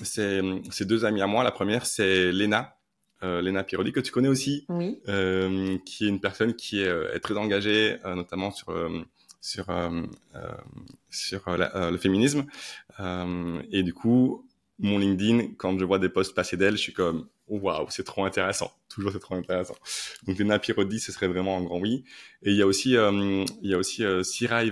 c'est 2 amis à moi. La première, c'est Léna Piroli, que tu connais aussi, oui. qui est une personne qui est très engagée, notamment sur le féminisme. Et du coup, mon LinkedIn, quand je vois des posts passer d'elle, je suis comme waouh, c'est trop intéressant. Toujours, c'est trop intéressant. Donc Léna Piroli, ce serait vraiment un grand oui. Et il y a aussi Sarah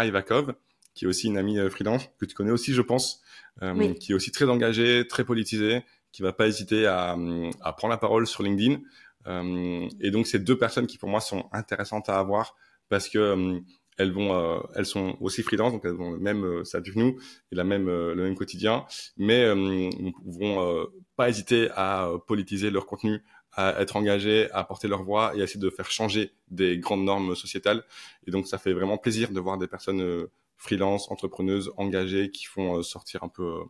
Ivakov, qui est aussi une amie freelance que tu connais aussi, je pense, oui. qui est aussi très engagée, très politisée, qui va pas hésiter à prendre la parole sur LinkedIn. Et donc, c'est 2 personnes qui pour moi sont intéressantes à avoir parce que elles sont aussi freelance, donc elles ont le même statut que nous et le même quotidien, mais vont pas hésiter à politiser leur contenu, à être engagées, à porter leur voix et à essayer de faire changer des grandes normes sociétales. Et donc, ça fait vraiment plaisir de voir des personnes freelance, entrepreneuses, engagées, qui font sortir un peu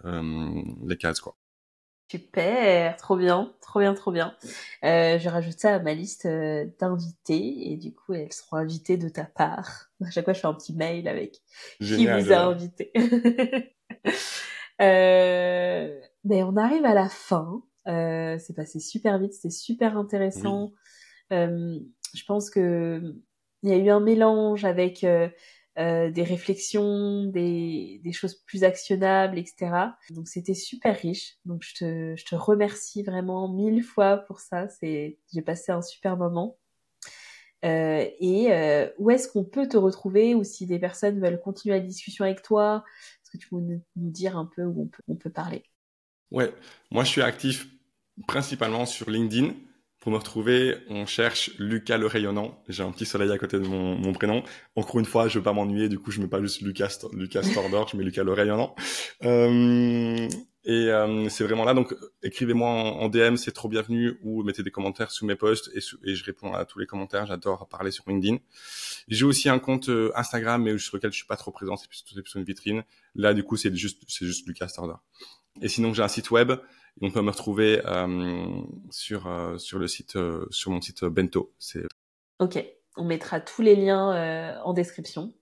les cases, quoi. Super, trop bien. Je vais rajouter ça à ma liste d'invités et du coup elles seront invitées de ta part. À chaque fois je fais un petit mail avec Génial, qui vous a invité. Mais on arrive à la fin. C'est passé super vite, c'était super intéressant. Oui. Je pense que il y a eu un mélange avec des réflexions, des choses plus actionnables, etc. Donc c'était super riche. Donc je te remercie vraiment 1000 fois pour ça. J'ai passé un super moment. Où est-ce qu'on peut te retrouver, ou si des personnes veulent continuer la discussion avec toi, est-ce que tu peux nous dire un peu où on peut parler? Ouais, moi je suis actif principalement sur LinkedIn. Pour me retrouver, on cherche Lucas le rayonnant. J'ai un petit soleil à côté de mon prénom. Encore une fois, je veux pas m'ennuyer, du coup je mets pas juste Lucas Stordor, je mets Lucas le rayonnant. C'est vraiment là, donc écrivez-moi en DM, c'est trop bienvenu, ou mettez des commentaires sous mes posts et je réponds à tous les commentaires. J'adore parler sur LinkedIn. J'ai aussi un compte Instagram, mais sur lequel je suis pas trop présent, c'est plus une vitrine. Là, du coup, c'est juste Lucas Stordor. Et sinon, j'ai un site web. On peut me retrouver sur mon site Bento. Ok, on mettra tous les liens en description.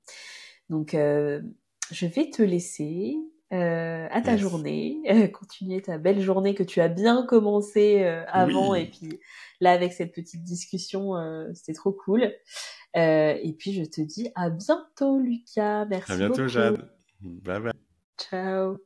Donc, je vais te laisser à ta journée, continuer ta belle journée que tu as bien commencé avant. Oui. Et puis là, avec cette petite discussion, c'était trop cool. Et puis, je te dis à bientôt, Lucas. Merci beaucoup. À bientôt, Jade. Bye bye. Ciao.